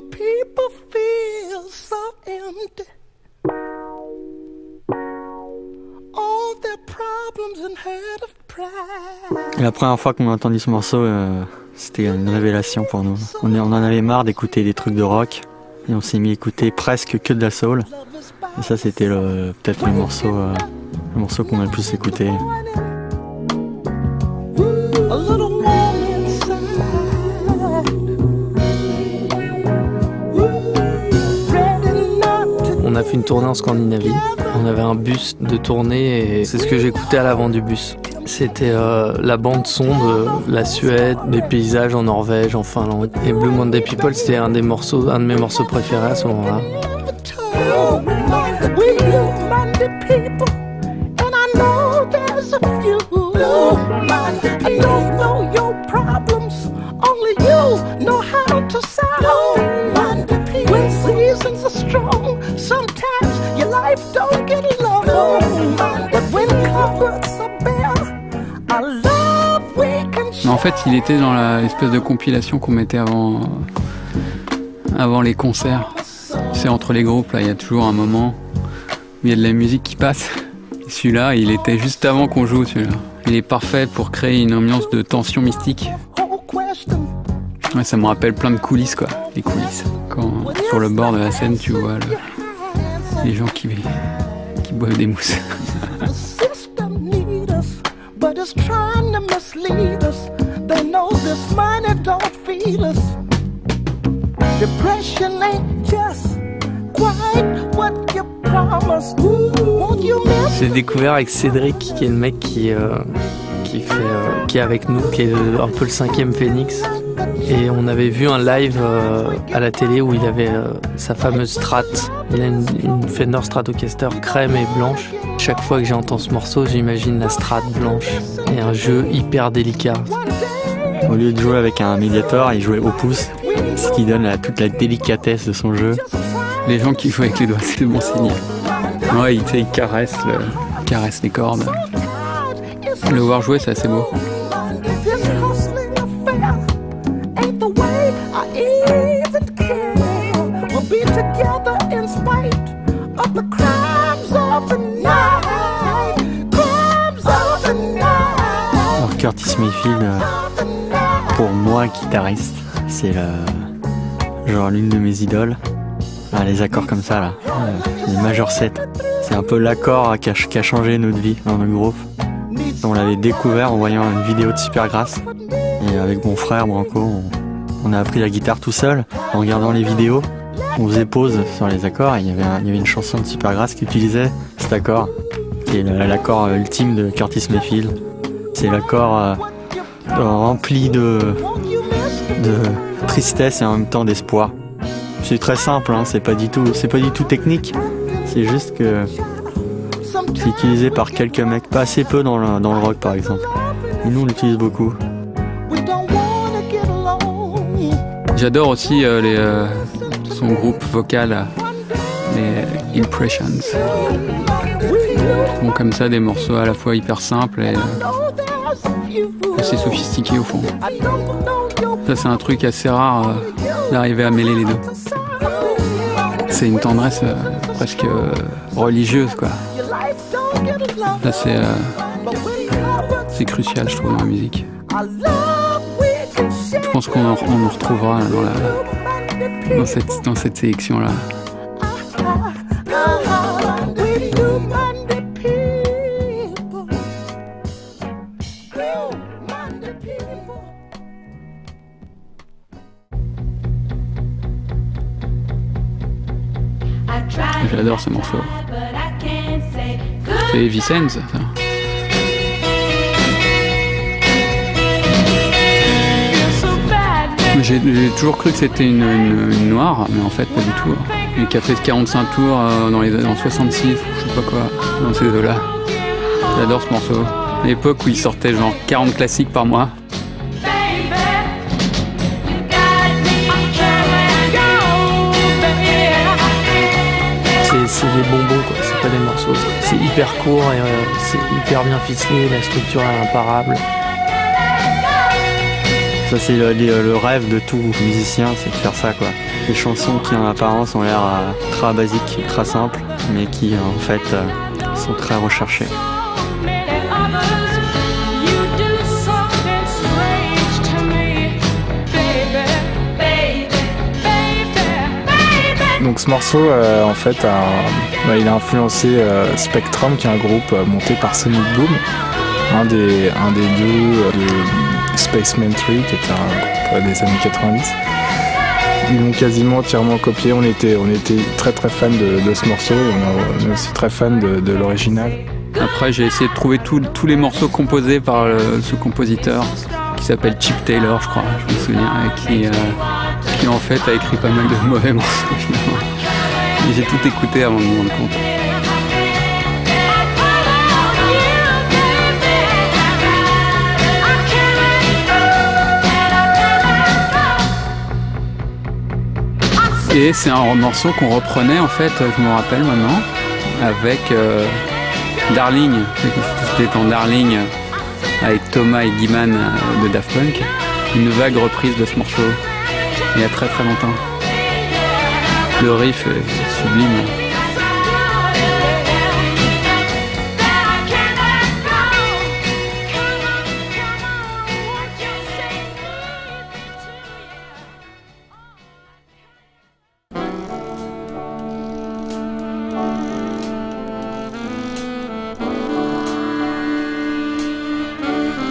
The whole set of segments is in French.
people feel so empty. All their problems and hurt of pride. Et la première fois qu'on a entendu ce morceau, c'était une révélation pour nous. On en avait marre d'écouter des trucs de rock et on s'est mis à écouter presque que de la soul. Et ça, c'était peut-être le morceau qu'on a le plus écouté. On a fait une tournée en Scandinavie. On avait un bus de tournée et c'est ce que j'écoutais à l'avant du bus. C'était la bande son de la Suède, des paysages en Norvège, en Finlande. Et Blue Monday People, c'était un de mes morceaux préférés à ce moment-là. En fait, il était dans l'espèce de compilation qu'on mettait avant les concerts. C'est entre les groupes, là, il y a toujours un moment où il y a de la musique qui passe. Celui-là, il était juste avant qu'on joue, celui-là. Il est parfait pour créer une ambiance de tension mystique. Ouais, ça me rappelle plein de coulisses, quoi. Les coulisses. Quand sur le bord de la scène, tu vois les gens qui boivent des mousses. J'ai découvert avec Cédric, qui est le mec qui est avec nous, qui est un peu le 5e Phoenix. Et on avait vu un live à la télé où il avait sa fameuse Strat. Il a une Fender Stratocaster crème et blanche. Chaque fois que j'entends ce morceau, j'imagine la Strat blanche et un jeu hyper délicat. Au lieu de jouer avec un médiator, il jouait au pouce, ce qui donne toute la délicatesse de son jeu. Les gens qui jouent avec les doigts, c'est bon signe. Ouais, il caresse les cordes. Le voir jouer, c'est assez beau. Alors Curtis Mayfield, pour moi, guitariste, c'est genre l'une de mes idoles. Ah, les accords comme ça, là, les major 7, c'est un peu l'accord qui a changé notre vie dans notre groupe. On l'avait découvert en voyant une vidéo de Supergrass. Et avec mon frère Branco, on a appris la guitare tout seul en regardant les vidéos. On faisait pause sur les accords et il y avait une chanson de Supergrass qui utilisait cet accord, qui est l'accord ultime de Curtis Mayfield. C'est l'accord rempli de tristesse et en même temps d'espoir. C'est très simple, hein, c'est pas du tout technique. C'est juste que c'est utilisé par quelques mecs, pas assez peu dans le rock par exemple. Et nous on l'utilise beaucoup. J'adore aussi son groupe vocal, les Impressions. Bon, comme ça, des morceaux à la fois hyper simples et assez sophistiqués au fond. Ça, c'est un truc assez rare d'arriver à mêler les deux. C'est une tendresse presque religieuse, quoi. Là, c'est crucial, je trouve, dans la musique. Je pense qu'on en retrouvera dans cette sélection-là. J'adore ce morceau. C'est Vicens, ça. J'ai toujours cru que c'était une noire, mais en fait pas du tout. Une qui a fait 45 tours dans 66, je sais pas quoi, dans ces deux-là. J'adore ce morceau. À l'époque où il sortait genre 40 classiques par mois. C'est des bonbons, quoi. C'est pas des morceaux. C'est hyper court et c'est hyper bien ficelé. La structure est imparable. Ça c'est le rêve de tout musicien, c'est de faire ça quoi. Des chansons qui en apparence ont l'air très basiques, très simples, mais qui en fait sont très recherchées. Donc ce morceau, en fait, il a influencé Spectrum, qui est un groupe monté par Sonic Boom, un des deux de Spaceman 3, qui était un groupe des années 90. Ils l'ont quasiment entièrement copié. On était très très fans de ce morceau, et on est aussi très fans de l'original. Après, j'ai essayé de trouver tous les morceaux composés par ce compositeur qui s'appelle Chip Taylor, je crois, je me souviens, et qui en fait a écrit pas mal de mauvais morceaux finalement. Et j'ai tout écouté avant de me rendre compte. Et c'est un morceau qu'on reprenait en fait, je me rappelle maintenant, avec Darling. C'était en Darling avec Thomas et Guiman de Daft Punk. Une vague reprise de ce morceau il y a très très longtemps. Le riff est sublime.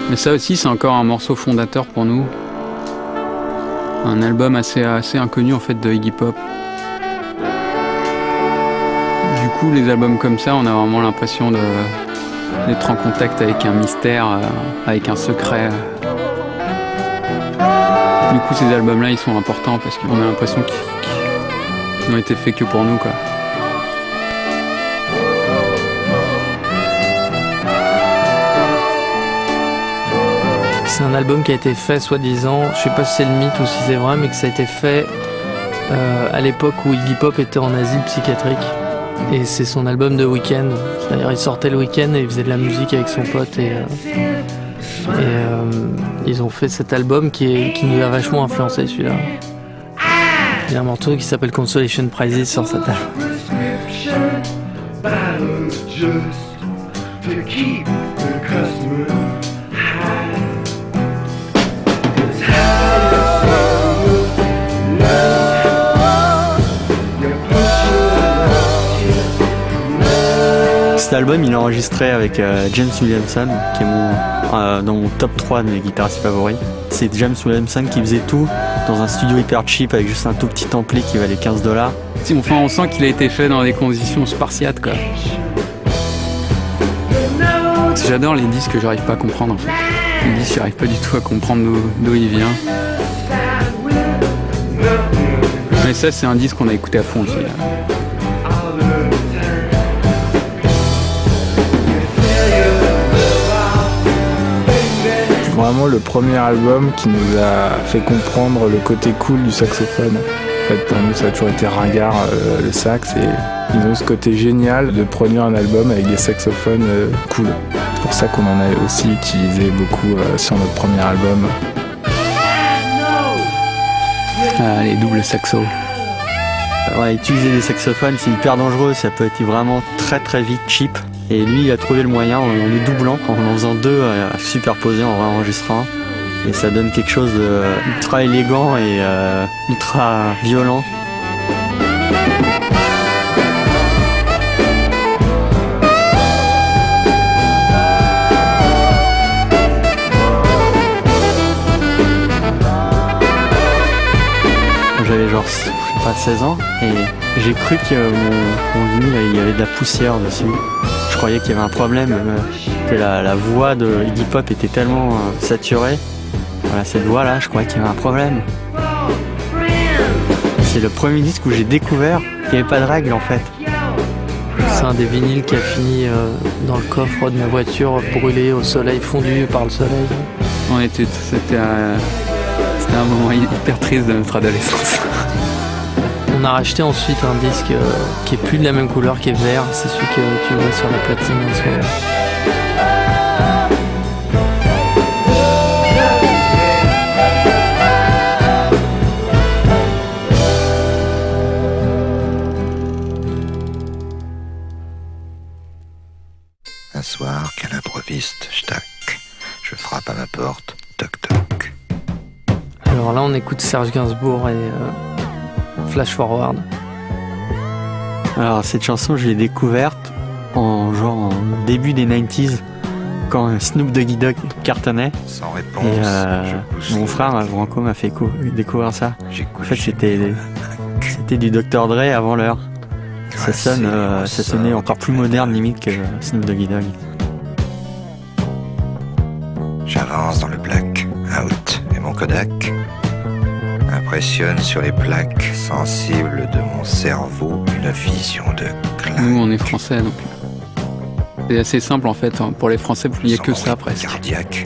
Mais ça aussi, c'est encore un morceau fondateur pour nous. Un album assez inconnu en fait de Iggy Pop. Du coup, les albums comme ça, on a vraiment l'impression d'être en contact avec un mystère, avec un secret. Du coup, ces albums-là, ils sont importants parce qu'on a l'impression qu'ils n'ont été faits que pour nous, quoi. C'est un album qui a été fait, soi-disant, je sais pas si c'est le mythe ou si c'est vrai, mais que ça a été fait à l'époque où Iggy Pop était en asile psychiatrique. Et c'est son album de week-end. C'est-à-dire, il sortait le week-end et il faisait de la musique avec son pote. Et ils ont fait cet album qui nous a vachement influencé, celui-là. Il y a un morceau qui s'appelle Consolation Prizes sur cet album. Cet album, il est enregistré avec James Williamson, qui est dans mon top 3 de mes guitaristes favoris. C'est James Williamson qui faisait tout dans un studio hyper cheap avec juste un tout petit ampli qui valait $15. Enfin, on sent qu'il a été fait dans des conditions spartiates, quoi. J'adore les disques que j'arrive pas à comprendre, en fait. Les disques, j'arrive pas du tout à comprendre d'où il vient. Mais ça, c'est un disque qu'on a écouté à fond aussi, là. Vraiment le premier album qui nous a fait comprendre le côté cool du saxophone. En fait, pour nous, ça a toujours été ringard, le sax, et ils ont ce côté génial de produire un album avec des saxophones cool. C'est pour ça qu'on en a aussi utilisé beaucoup sur notre premier album. Ah, les doubles saxos. Ouais, utiliser des saxophones, c'est hyper dangereux, ça peut être vraiment très très vite cheap. Et lui, il a trouvé le moyen en les doublant, en faisant deux superposés, en réenregistrant. Et ça donne quelque chose d'ultra élégant et ultra violent. J'avais genre, je sais pas, 16 ans, et j'ai cru que mon vinyle, il y avait de la poussière dessus. Je croyais qu'il y avait un problème, que la voix de Iggy Pop était tellement saturée. Voilà, cette voix-là, je croyais qu'il y avait un problème. C'est le premier disque où j'ai découvert qu'il n'y avait pas de règle, en fait. C'est un des vinyles qui a fini dans le coffre de ma voiture, brûlé au soleil, fondu par le soleil. C'était un moment hyper triste de notre adolescence. On a racheté ensuite un disque qui est plus de la même couleur, qui est vert. C'est celui que tu vois sur la platine en ce moment. Un soir, qu'à l'improviste, j'tac, je frappe à ma porte, toc toc. Alors là, on écoute Serge Gainsbourg et Flash Forward. Alors cette chanson, je l'ai découverte en début des 90s, quand Snoop Doggy Dogg cartonnait. Sans réponse, Et mon frère Branco m'a fait découvrir ça. En fait, c'était du Dr. Dre avant l'heure. Ça sonnait encore plus moderne limite que Snoop Doggy Dogg. J'avance dans le black-out et mon Kodak impressionne sur les plaques sensibles de mon cerveau une vision de claque. Nous, on est français, donc c'est assez simple en fait. Pour les Français, il n'y a que ça presque.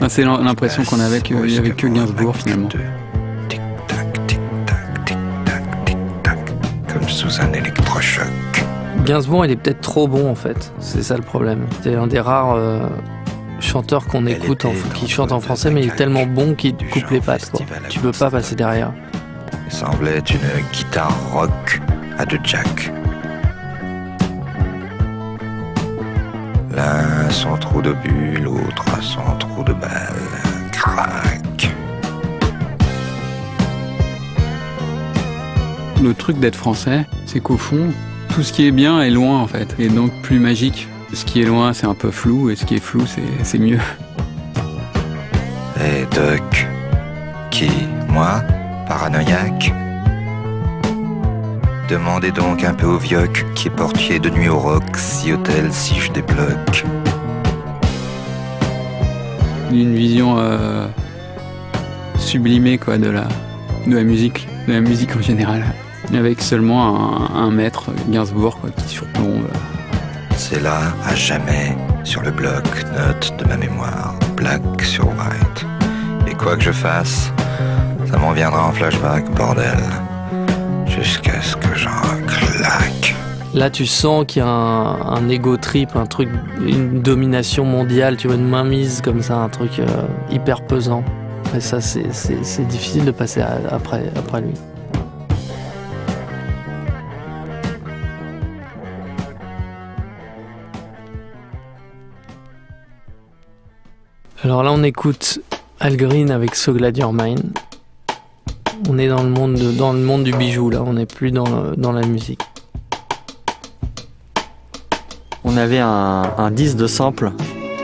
C'est l'impression qu'on avait qu'il n'y avait que Gainsbourg finalement. Tic-tac, tic-tac, tic-tac, tic-tac, comme sous un électrochoc. Gainsbourg, il est peut-être trop bon en fait. C'est ça le problème. C'est un des rares chanteurs qu'on écoute qui chante en français, mais il est tellement bon qu'il te coupe les pattes, quoi. Tu peux pas passer derrière. Il semblait une guitare rock à deux jacks. L'un son trou d'obus, l'autre son trou de balle. Crac. Le truc d'être français, c'est qu'au fond, tout ce qui est bien est loin en fait, et donc plus magique. Ce qui est loin, c'est un peu flou, et ce qui est flou, c'est mieux. Et Doc, qui, moi, paranoïaque? Demandez donc un peu au vioc qui est portier de nuit au rock, si hôtel, si je débloque. Une vision sublimée quoi, de la musique en général. Avec seulement un maître, Gainsbourg, quoi, qui surplombe. C'est là, à jamais, sur le bloc-notes de ma mémoire, black sur white. Et quoi que je fasse, ça m'en viendra en flashback, bordel. Jusqu'à ce que j'en claque. Là, tu sens qu'il y a un ego trip, un truc, une domination mondiale, tu vois, une mainmise comme ça, un truc hyper pesant. Et ça, c'est difficile de passer après lui. Alors là, on écoute Al Green avec So Glad You're Mine. On est dans le monde du bijou, là. On n'est plus dans la musique. On avait un disque de sample,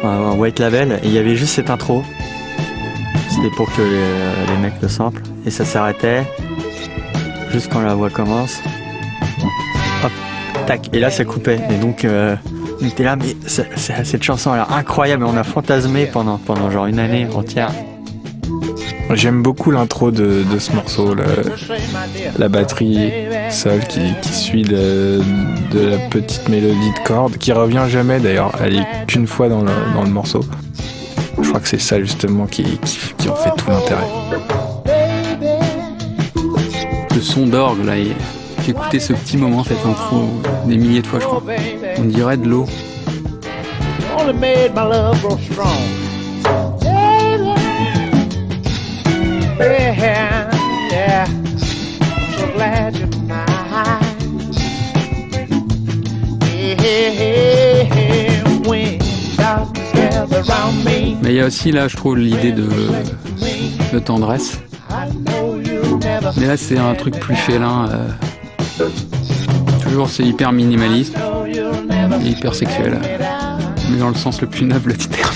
un white label, et il y avait juste cette intro. C'était pour que les mecs le samplent. Et ça s'arrêtait juste quand la voix commence. Hop, tac. Et là, ça coupait. Et donc... on était là, mais cette chanson elle est incroyable, et on a fantasmé pendant genre une année entière. J'aime beaucoup l'intro de ce morceau, la batterie seule qui suit de la petite mélodie de cordes, qui revient jamais d'ailleurs, elle est qu'une fois dans le morceau. Je crois que c'est ça justement qui en fait tout l'intérêt. Le son d'orgue là, j'ai écouté ce petit moment, cette intro, des milliers de fois je crois. On dirait de l'eau. Mais il y a aussi là, je trouve, l'idée de tendresse. Mais là, c'est un truc plus félin. Toujours, c'est hyper minimaliste et hyper sexuel. Mais dans le sens le plus noble du terme.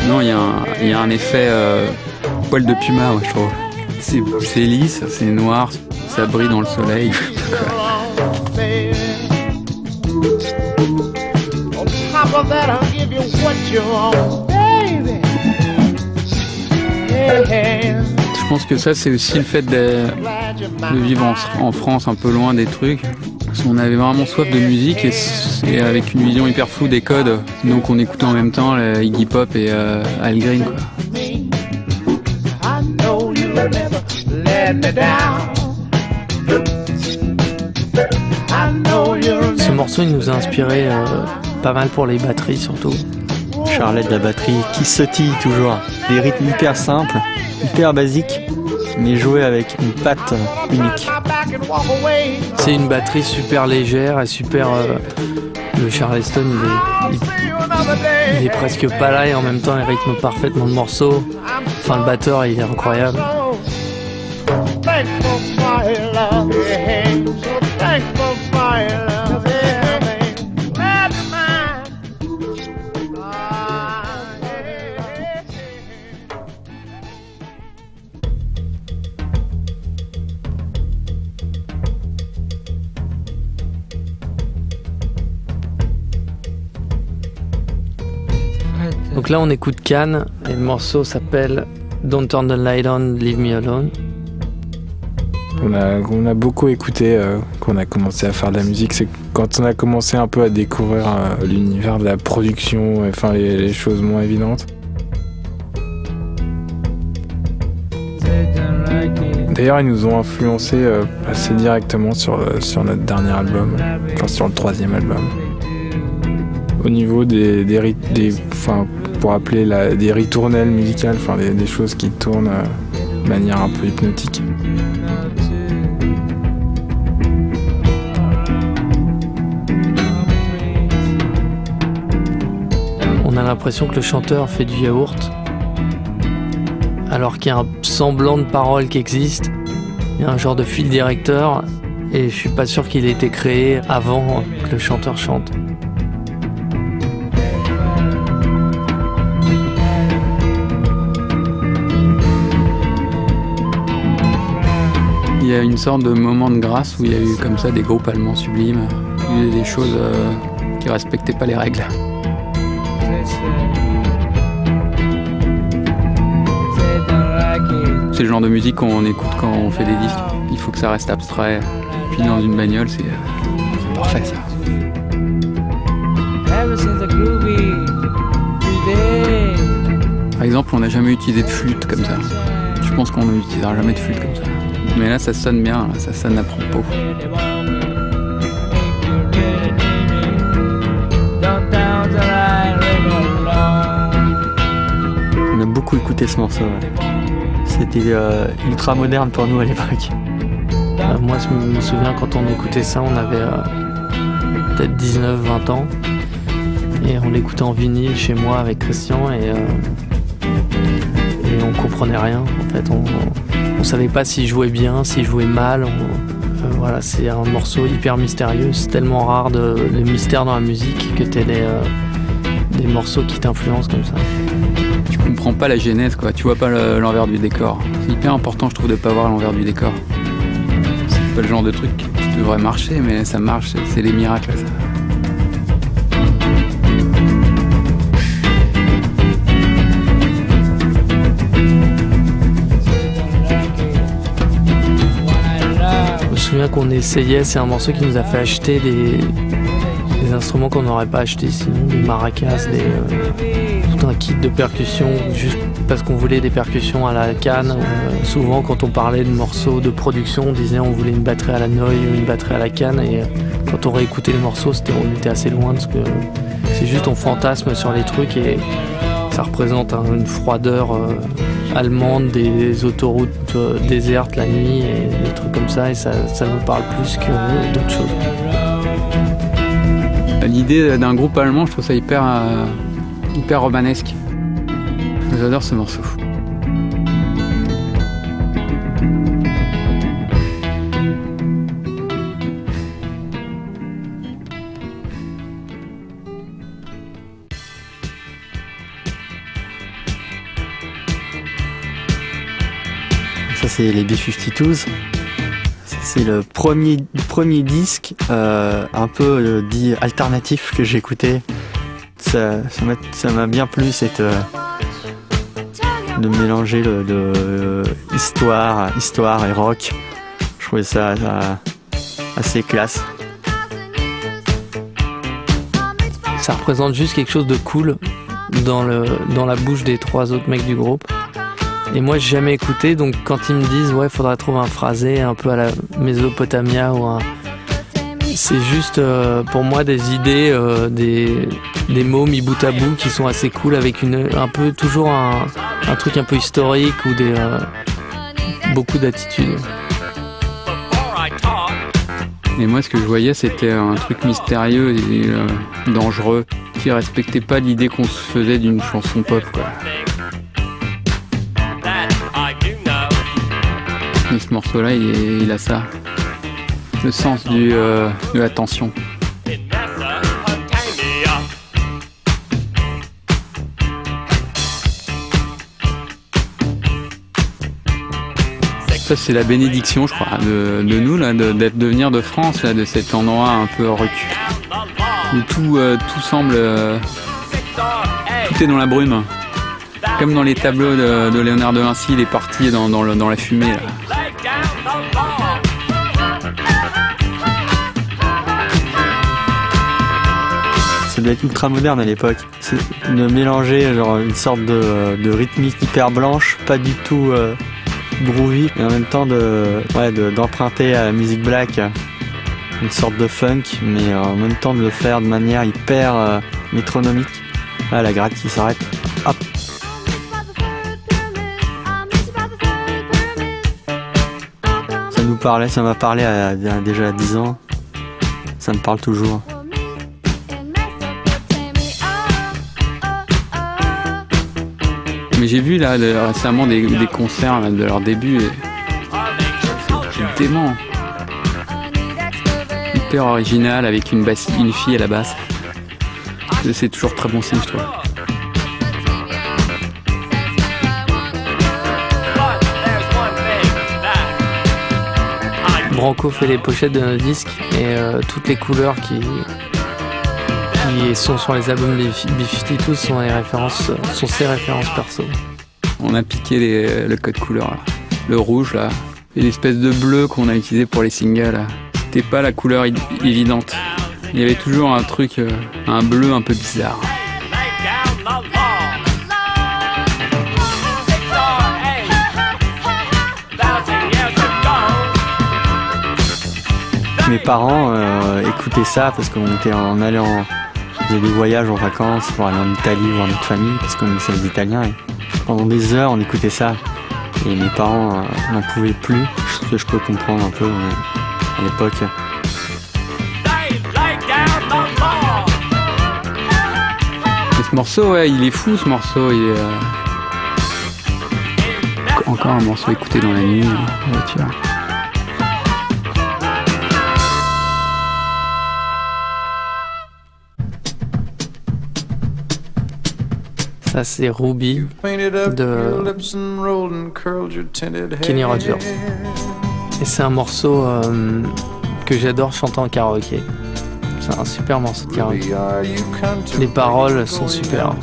Non, il y a un effet poil de puma, ouais, je trouve. C'est lisse, c'est noir, ça brille dans le soleil. Je pense que ça, c'est aussi le fait de vivre en France, un peu loin des trucs. Parce qu'on avait vraiment soif de musique et avec une vision hyper floue des codes. Donc on écoutait en même temps Iggy Pop et Al Green, quoi. Ce morceau, il nous a inspiré pas mal pour les batteries surtout. Charlette de la batterie qui sautille toujours. Des rythmes hyper simples, hyper basiques, mais joués avec une patte unique. C'est une batterie super légère et super... le Charleston, il est presque pas là et en même temps il rythme parfaitement le morceau. Enfin, le batteur, il est incroyable. Donc là, on écoute Can et le morceau s'appelle Don't Turn the Light On, Leave Me Alone. On a beaucoup écouté quand on a commencé à faire de la musique. C'est quand on a commencé un peu à découvrir l'univers de la production, enfin les choses moins évidentes. D'ailleurs, ils nous ont influencé assez directement sur notre dernier album, enfin sur le 3e album. Au niveau pour appeler des ritournelles musicales, enfin des choses qui tournent de manière un peu hypnotique. On a l'impression que le chanteur fait du yaourt, alors qu'il y a un semblant de parole qui existe. Il y a un genre de fil directeur, et je suis pas sûr qu'il ait été créé avant que le chanteur chante. Il y a une sorte de moment de grâce où il y a eu comme ça des groupes allemands sublimes, il y a eu des choses qui respectaient pas les règles. C'est le genre de musique qu'on écoute quand on fait des disques. Il faut que ça reste abstrait. Puis dans une bagnole, c'est parfait ça. Par exemple, on n'a jamais utilisé de flûte comme ça. Je pense qu'on n'utilisera jamais de flûte comme ça. Mais là, ça sonne bien, là, ça sonne à propos. On a beaucoup écouté ce morceau. Ouais. C'était ultra moderne pour nous à l'époque. Moi, je me souviens quand on écoutait ça, on avait peut-être 19-20 ans. Et on l'écoutait en vinyle chez moi avec Christian et on comprenait rien. En fait, on savait pas s'il jouait bien, s'il jouait mal. Voilà, c'est un morceau hyper mystérieux. C'est tellement rare les mystères dans la musique que t'aies des morceaux qui t'influencent comme ça. Tu comprends pas la genèse, quoi. Tu vois pas l'envers du décor. C'est hyper important, je trouve, de pas voir l'envers du décor. C'est pas le genre de truc qui devrait marcher, mais ça marche. C'est les miracles, ça. Je me souviens qu'on essayait, c'est un morceau qui nous a fait acheter des instruments qu'on n'aurait pas achetés sinon, des maracas, tout un kit de percussions, juste parce qu'on voulait des percussions à la canne. Souvent quand on parlait de morceaux de production, on disait on voulait une batterie à la Noy ou une batterie à la canne, et quand on réécoutait les morceaux, on était assez loin, parce que c'est juste on fantasme sur les trucs et ça représente une froideur allemande, des autoroutes désertes la nuit et des trucs comme ça, et ça nous parle plus que d'autres choses. L'idée d'un groupe allemand, je trouve ça hyper romanesque. J'adore ce morceau. Ça, c'est les B-52s. C'est le premier disque un peu dit alternatif que j'écoutais. Ça m'a bien plu, de mélanger histoire et rock. Je trouvais ça assez classe. Ça représente juste quelque chose de cool dans la bouche des 3 autres mecs du groupe. Et moi, j'ai jamais écouté, donc quand ils me disent ouais, faudrait trouver un phrasé un peu à la Mésopotamia c'est juste pour moi des idées, des mots mis bout à bout qui sont assez cool, avec un peu toujours un truc un peu historique ou beaucoup d'attitude. Et moi, ce que je voyais, c'était un truc mystérieux et dangereux. qui respectait pas l'idée qu'on se faisait d'une chanson pop, quoi. Et ce morceau-là, il a ça. Le sens de la tension. Ça, c'est la bénédiction, je crois, de nous, là, de venir de France, là, de cet endroit un peu reculé. Où tout semble... tout est dans la brume. Comme dans les tableaux de Léonard de Vinci, il est parti dans la fumée, là. Ça devait être ultra moderne à l'époque. C'est de mélanger genre une sorte de rythmique hyper blanche, pas du tout groovy, et en même temps d'emprunter à la musique black une sorte de funk, mais en même temps de le faire de manière hyper métronomique. Là, la gratte qui s'arrête. Hop. Ça nous parlait, ça m'a parlé déjà à 10 ans. Ça me parle toujours. Mais j'ai vu là récemment des concerts là, de leur début et c'est dément. Hyper original avec une fille à la basse. C'est toujours très bon signe, je trouve. Branco fait les pochettes de nos disques et toutes les couleurs qui sont sur les albums des B-52 sont ses références perso. On a piqué le code couleur là. Le rouge là et l'espèce de bleu qu'on a utilisé pour les singles là. C'était pas la couleur évidente. Il y avait toujours un truc, un bleu un peu bizarre. Mes parents écoutaient ça parce qu'on faisait des voyages en vacances pour aller en Italie voir notre famille parce qu'on connaissait les Italiens et pendant des heures on écoutait ça et mes parents n'en pouvaient plus, ce que je peux comprendre un peu à l'époque. Et ce morceau, ouais, il est fou ce morceau, il est encore un morceau écouté dans la nuit, en voiture. Ça c'est Ruby de Kenny Rogers. Et c'est un morceau que j'adore chanter en karaoké. C'est un super morceau de karaoké. Les paroles sont super.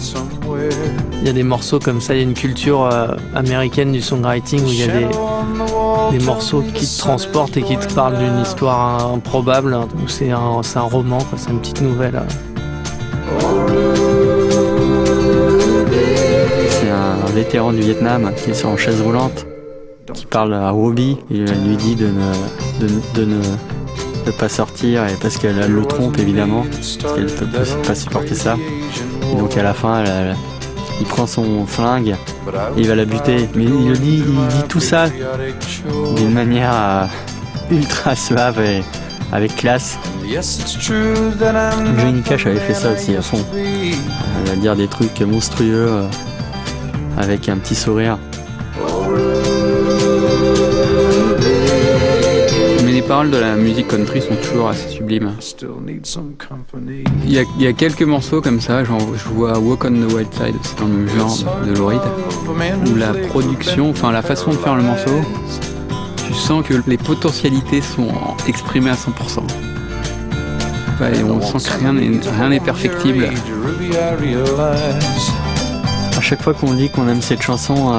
Il y a des morceaux comme ça, il y a une culture américaine du songwriting où il y a des morceaux qui te transportent et qui te parlent d'une histoire improbable. Où c'est un roman, quoi, c'est une petite nouvelle. C'est un vétéran du Vietnam qui est en chaise roulante, qui parle à Ruby et elle lui dit de ne pas sortir et parce qu'elle le trompe évidemment, parce qu'elle ne peut pas supporter ça. Et donc à la fin, il prend son flingue et il va la buter. Mais il dit tout ça d'une manière ultra suave et avec classe. Johnny Cash avait fait ça aussi à fond. Elle va dire des trucs monstrueux avec un petit sourire. Mais les paroles de la musique country sont toujours assez sublimes. Il y a quelques morceaux comme ça, genre je vois Walk on the Wild Side, c'est dans le même genre de Lou Reed, où la production, enfin la façon de faire le morceau, tu sens que les potentialités sont exprimées à 100%. Et on sent que rien n'est perfectible. À chaque fois qu'on dit qu'on aime cette chanson,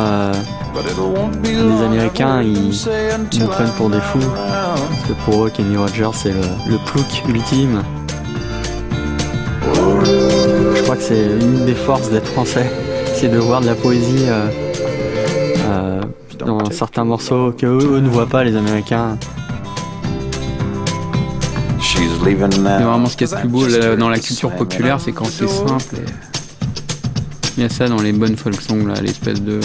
les Américains ils nous prennent pour des fous. Parce que pour eux, Kenny Rogers c'est le plouc ultime. Je crois que c'est une des forces d'être français, c'est de voir de la poésie dans certains morceaux que eux ne voient pas, les Américains. Mais vraiment, ce qu'il y a de plus beau dans la culture populaire, c'est quand c'est simple. Il y a ça dans les bonnes folk songs, là, l'espèce de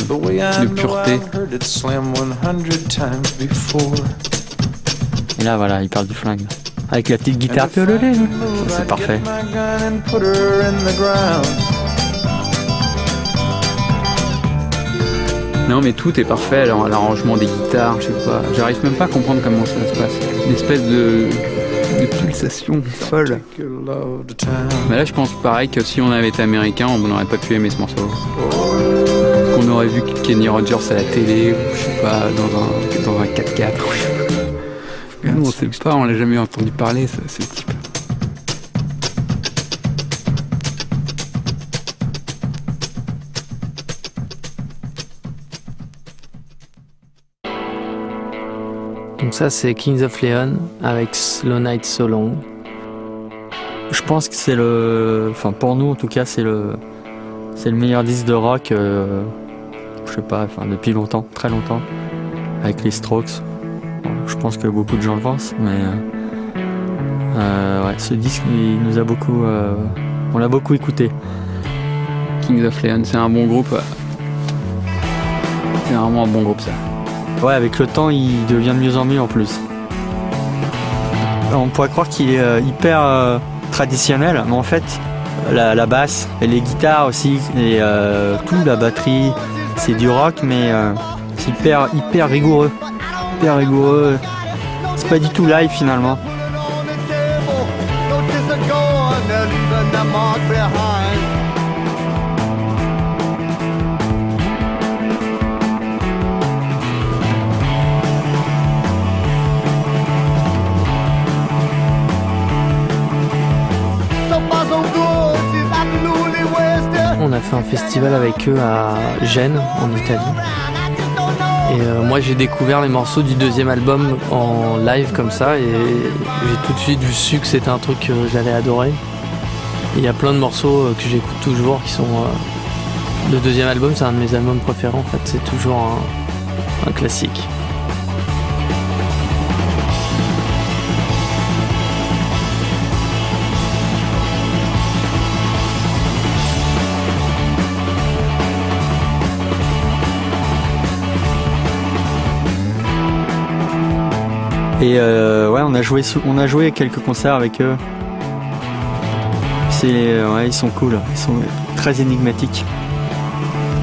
pureté. Et là, voilà, il parle du flingue. Avec la petite guitare, c'est parfait. Non mais tout est parfait, alors l'arrangement des guitares, je sais pas, j'arrive même pas à comprendre comment ça se passe. Une espèce de pulsation folle. Mais là je pense pareil que si on avait été américain, on n'aurait pas pu aimer ce morceau. On aurait vu Kenny Rogers à la télé, ou je sais pas, dans un 4x4. Nous on sait pas, on l'a jamais entendu parler ce type. Donc ça c'est Kings of Leon avec Slow Night So Long. Je pense que c'est enfin pour nous en tout cas c'est le meilleur disque de rock, je sais pas, enfin depuis longtemps, très longtemps, avec les Strokes. Je pense que beaucoup de gens le pensent, mais ouais, ce disque il nous a beaucoup, on l'a beaucoup écouté. Kings of Leon, c'est un bon groupe. C'est vraiment un bon groupe ça. Ouais, avec le temps, il devient de mieux en mieux en plus. On pourrait croire qu'il est hyper traditionnel, mais en fait, la basse et les guitares aussi, et tout, la batterie, c'est du rock, mais c'est hyper rigoureux. Hyper rigoureux. C'est pas du tout live finalement. On a fait un festival avec eux à Gênes, en Italie. Et moi j'ai découvert les morceaux du deuxième album en live comme ça, et j'ai tout de suite su que c'était un truc que j'allais adorer. Et il y a plein de morceaux que j'écoute toujours qui sont... Le deuxième album, c'est un de mes albums préférés en fait, c'est toujours un classique. Et ouais, on a joué quelques concerts avec eux. Ouais, ils sont cool, ils sont très énigmatiques,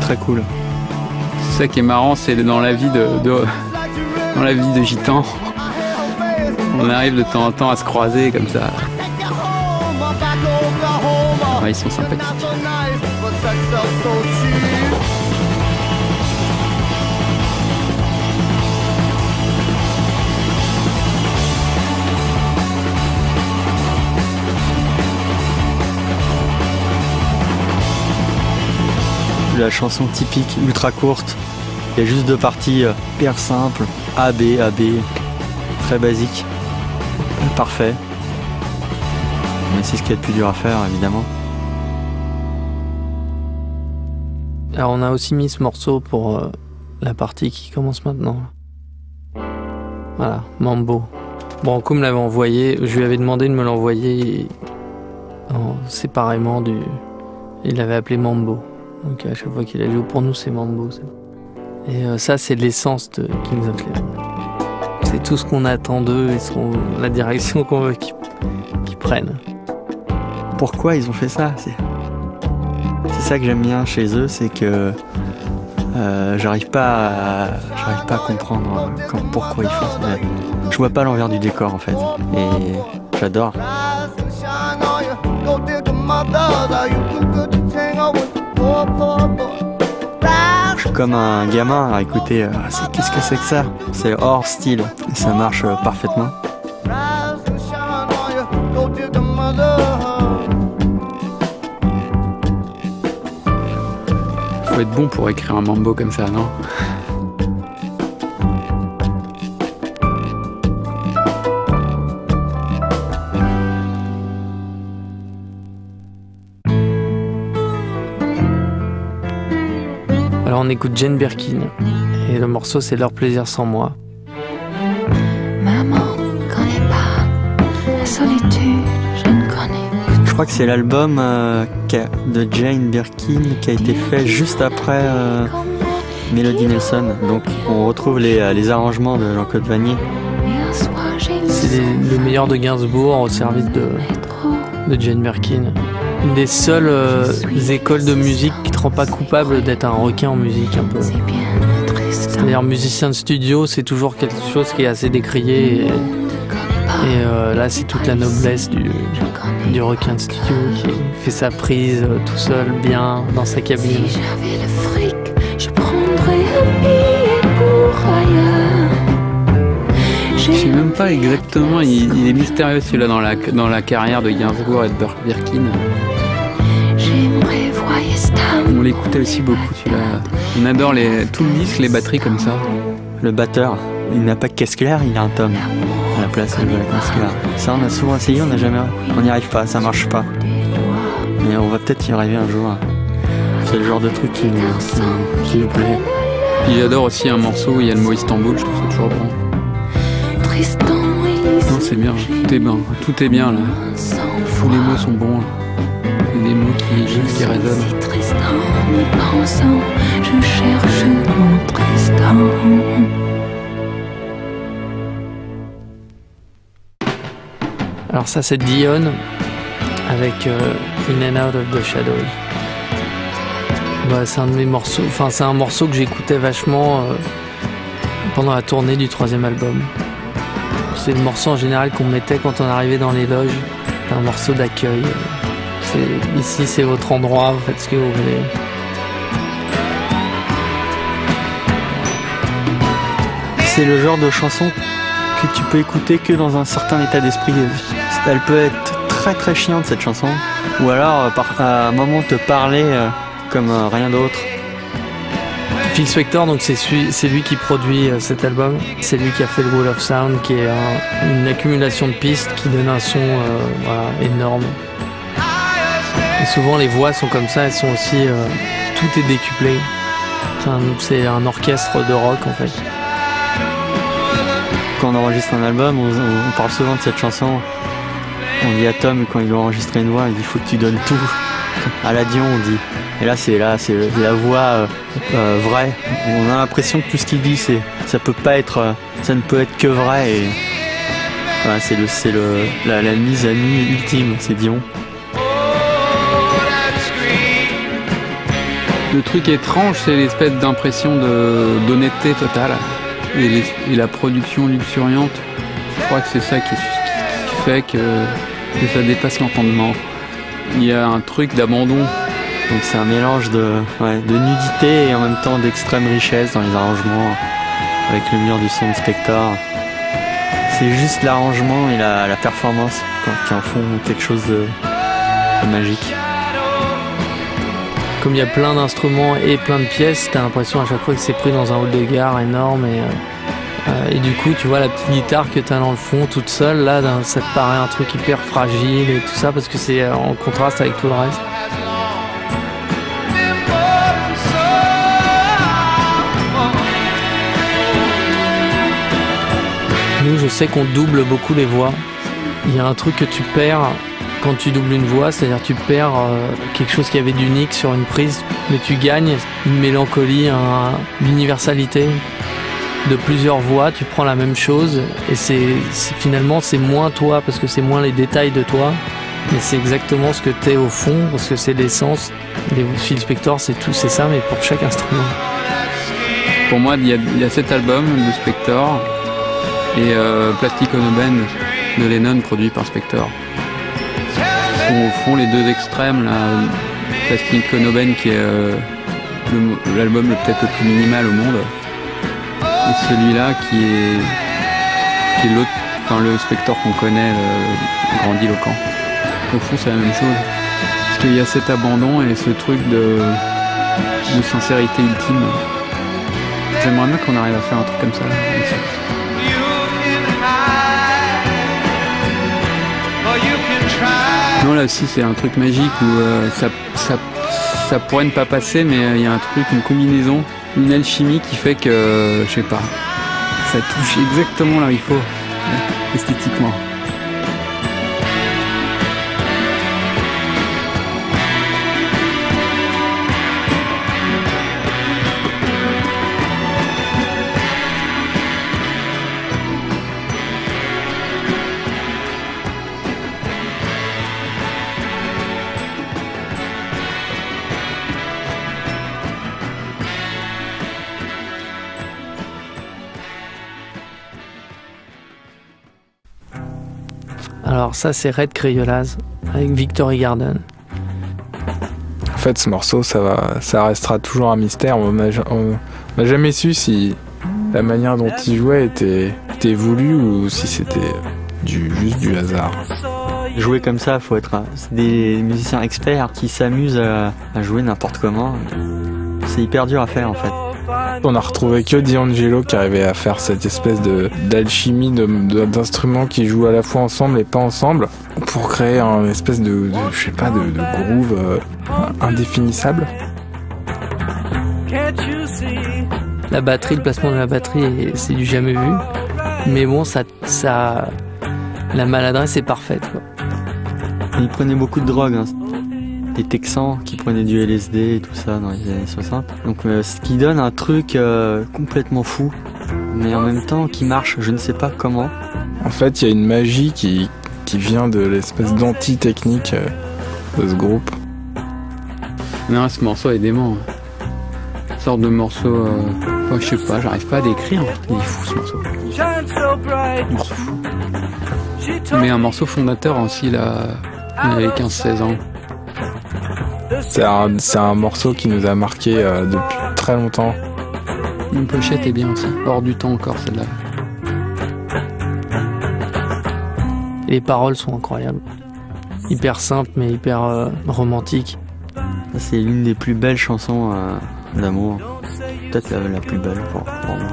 très cool. C'est ça qui est marrant, c'est dans la vie dans la vie de gitan, on arrive de temps en temps à se croiser comme ça. Ouais, ils sont sympathiques. La chanson typique, ultra courte. Il y a juste deux parties hyper simples. A, B, très basique. Parfait. Mais c'est ce qu'il y a de plus dur à faire, évidemment. Alors on a aussi mis ce morceau pour la partie qui commence maintenant. Voilà, Mambo. Branco me l'avait envoyé, je lui avais demandé de me l'envoyer séparément il l'avait appelé Mambo. Donc à chaque fois qu'il a joué pour nous, c'est Mambo. Et ça, c'est l'essence de Kings of Leon. C'est tout ce qu'on attend d'eux et la direction qu'on veut qu'ils prennent. Pourquoi ils ont fait ça? C'est ça que j'aime bien chez eux, c'est que j'arrive pas à comprendre pourquoi ils font ça. Je vois pas l'envers du décor en fait. Et j'adore. Je suis comme un gamin à écouter qu'est-ce que c'est que ça? C'est hors style et ça marche parfaitement. Faut être bon pour écrire un mambo comme ça, non? Alors on écoute Jane Birkin et le morceau c'est Leur plaisir sans moi. Maman connaît pas la solitude, je ne connais. Je crois que c'est l'album de Jane Birkin qui a été fait juste après Melody Nelson. Donc on retrouve les arrangements de Jean-Claude Vannier. C'est le meilleur de Gainsbourg au service de Jane Birkin. Une des seules écoles de musique qui te rend pas coupable d'être un requin en musique un peu. C'est-à-dire musicien de studio, c'est toujours quelque chose qui est assez décrié et là c'est toute la noblesse du requin de studio qui fait sa prise tout seul, bien, dans sa cabine. Si j'avais le fric, je prendrais un billet pour ailleurs. Je sais même pas exactement, il est mystérieux celui-là dans la carrière de Gainsbourg et de Birkin. J'aimerais voir Stam. On l'écoutait aussi beaucoup celui-là. On adore tout le disque, les batteries comme ça. Le batteur, il n'a pas de caisse claire, il a un tome à la place de la caisse claire. Ça, on a souvent essayé, on n'y arrive pas, ça marche pas. Mais on va peut-être y arriver un jour. C'est le genre de truc qui nous plaît. Puis j'adore aussi un morceau où il y a le mot Istanbul, je trouve ça toujours bon. Tristan Non, c'est bien, tout est bien là. Tous les mots sont bons. Il y a des mots qui résonnent. Si Tristan me pensant, je cherche mon Tristan. Alors ça c'est Dion avec In and Out of the Shadows. Bah, c'est un de mes morceaux, c'est un morceau que j'écoutais vachement pendant la tournée du 3e album. C'est le morceau en général qu'on mettait quand on arrivait dans les loges. C'est un morceau d'accueil. Ici c'est votre endroit, vous faites ce que vous voulez. C'est le genre de chanson que tu peux écouter que dans un certain état d'esprit. Elle peut être très très chiante cette chanson, ou alors à un moment te parler comme rien d'autre. Phil Spector, donc c'est lui qui produit cet album. C'est lui qui a fait le Wall of Sound, qui est une accumulation de pistes qui donne un son énorme. Et souvent les voix sont comme ça, elles sont aussi tout est décuplé. C'est un orchestre de rock en fait. Quand on enregistre un album, on parle souvent de cette chanson. On dit à Tom, quand il doit enregistrer une voix, il dit faut que tu donnes tout. À la Dion, on dit. Et là, c'est la voix vraie. On a l'impression que tout ce qu'il dit, ça ne peut être que vrai. Et voilà, c'est la mise à nu ultime, c'est Dion. Le truc étrange, c'est l'espèce d'impression d'honnêteté totale. Et la production luxuriante, je crois que c'est ça qui fait que ça dépasse l'entendement. Il y a un truc d'abandon. Donc c'est un mélange de nudité et en même temps d'extrême richesse dans les arrangements, avec le mur du son de Spector. C'est juste l'arrangement et la performance qui en font quelque chose de magique. Comme il y a plein d'instruments et plein de pièces, t'as l'impression à chaque fois que c'est pris dans un hall de gare énorme et du coup tu vois la petite guitare que t'as dans le fond toute seule, là ça te paraît un truc hyper fragile et tout ça parce que c'est en contraste avec tout le reste. Nous je sais qu'on double beaucoup les voix. Il y a un truc que tu perds quand tu doubles une voix, c'est-à-dire tu perds quelque chose qui avait d'unique sur une prise, mais tu gagnes une mélancolie, une universalité de plusieurs voix, tu prends la même chose et finalement c'est moins toi parce que c'est moins les détails de toi, mais c'est exactement ce que t'es au fond parce que c'est l'essence. Les Phil Spector c'est ça, mais pour chaque instrument. Pour moi il y a cet album de Spector et Plastic Ono Band de Lennon produit par Spector. Au fond les deux extrêmes là, Plastic Ono Band qui est l'album peut-être le plus minimal au monde et celui-là qui est l'autre, le Spector qu'on connaît, le grandiloquent. Au fond c'est la même chose parce qu'il y a cet abandon et ce truc de sincérité ultime. J'aimerais bien qu'on arrive à faire un truc comme ça aussi. Non là aussi c'est un truc magique où ça pourrait ne pas passer, mais il y a un truc, une combinaison, une alchimie qui fait que, je sais pas, ça touche exactement là où il faut, esthétiquement. Alors ça c'est Red Crayolas avec Victory Garden. En fait, ce morceau, ça restera toujours un mystère. On n'a jamais su si la manière dont il jouait était voulue ou si c'était juste du hasard. Jouer comme ça, c'est des musiciens experts qui s'amusent à jouer n'importe comment. C'est hyper dur à faire en fait. On a retrouvé que D'Angelo qui arrivait à faire cette espèce d'alchimie d'instruments qui jouent à la fois ensemble et pas ensemble pour créer un espèce de groove indéfinissable. La batterie, le placement de la batterie, c'est du jamais vu. Mais bon, la maladresse est parfaite, quoi. Il prenait beaucoup de drogue, hein. Des Texans qui prenaient du LSD et tout ça dans les années 60. Donc ce qui donne un truc complètement fou, mais en même temps qui marche, je ne sais pas comment. En fait, il y a une magie qui vient de l'espèce d'anti-technique de ce groupe. Non, ce morceau est dément. Une sorte de morceau, je sais pas, j'arrive pas à décrire. Il est fou ce morceau. Un morceau fou. Mais un morceau fondateur aussi, là, il avait 15-16 ans. C'est un morceau qui nous a marqué depuis très longtemps. Une pochette est bien aussi, hors du temps encore celle-là. Et les paroles sont incroyables. Hyper simples mais hyper romantiques. C'est l'une des plus belles chansons d'amour. Peut-être la plus belle pour moi.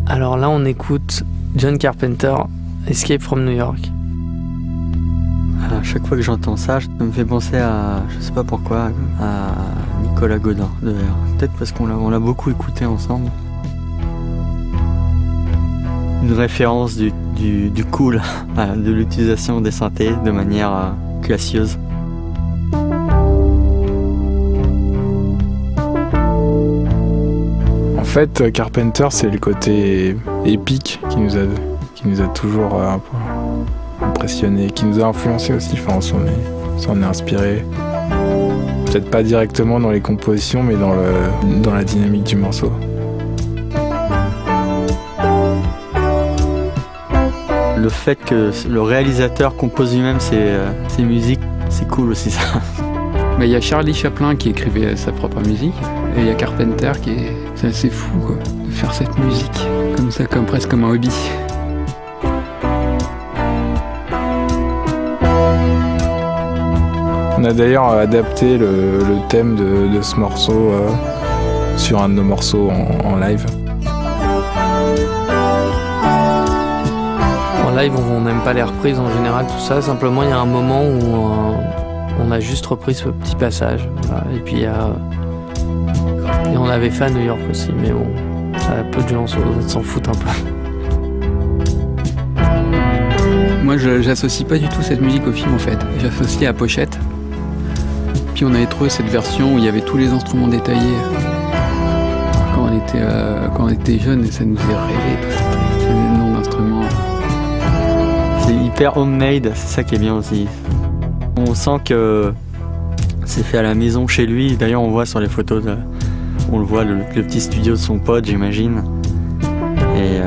Alors là, on écoute John Carpenter, Escape from New York. À chaque fois que j'entends ça, ça me fait penser à, je sais pas pourquoi, à Nicolas Godin de R. Peut-être parce qu'on l'a beaucoup écouté ensemble. Une référence du cool, de l'utilisation des synthés de manière classieuse. En fait, Carpenter, c'est le côté épique qui nous a toujours un peu impressionné, qui nous a influencé aussi. Enfin, on s'en est inspiré. Peut-être pas directement dans les compositions, mais dans la dynamique du morceau. Le fait que le réalisateur compose lui-même ses musiques, c'est cool aussi ça. Mais il y a Charlie Chaplin qui écrivait sa propre musique, et il y a Carpenter c'est assez fou quoi, de faire cette musique comme ça, presque comme un hobby. On a d'ailleurs adapté le thème de ce morceau sur un de nos morceaux en live. En live, on n'aime pas les reprises en général, tout ça. Simplement, il y a un moment où on a juste repris ce petit passage. Voilà. Et puis, et on avait fait à New York aussi, mais bon, ça, peu de gens s'en foutent un peu. Moi, j'associe pas du tout cette musique au film en fait. J'associe à Pochette. Puis on avait trouvé cette version où il y avait tous les instruments détaillés quand on était jeunes, et ça nous est rêvé tout ça. C'est des noms d'instruments. C'est hyper homemade, c'est ça qui est bien aussi. On sent que c'est fait à la maison chez lui. D'ailleurs, on voit sur les photos, on le voit, le petit studio de son pote, j'imagine. Et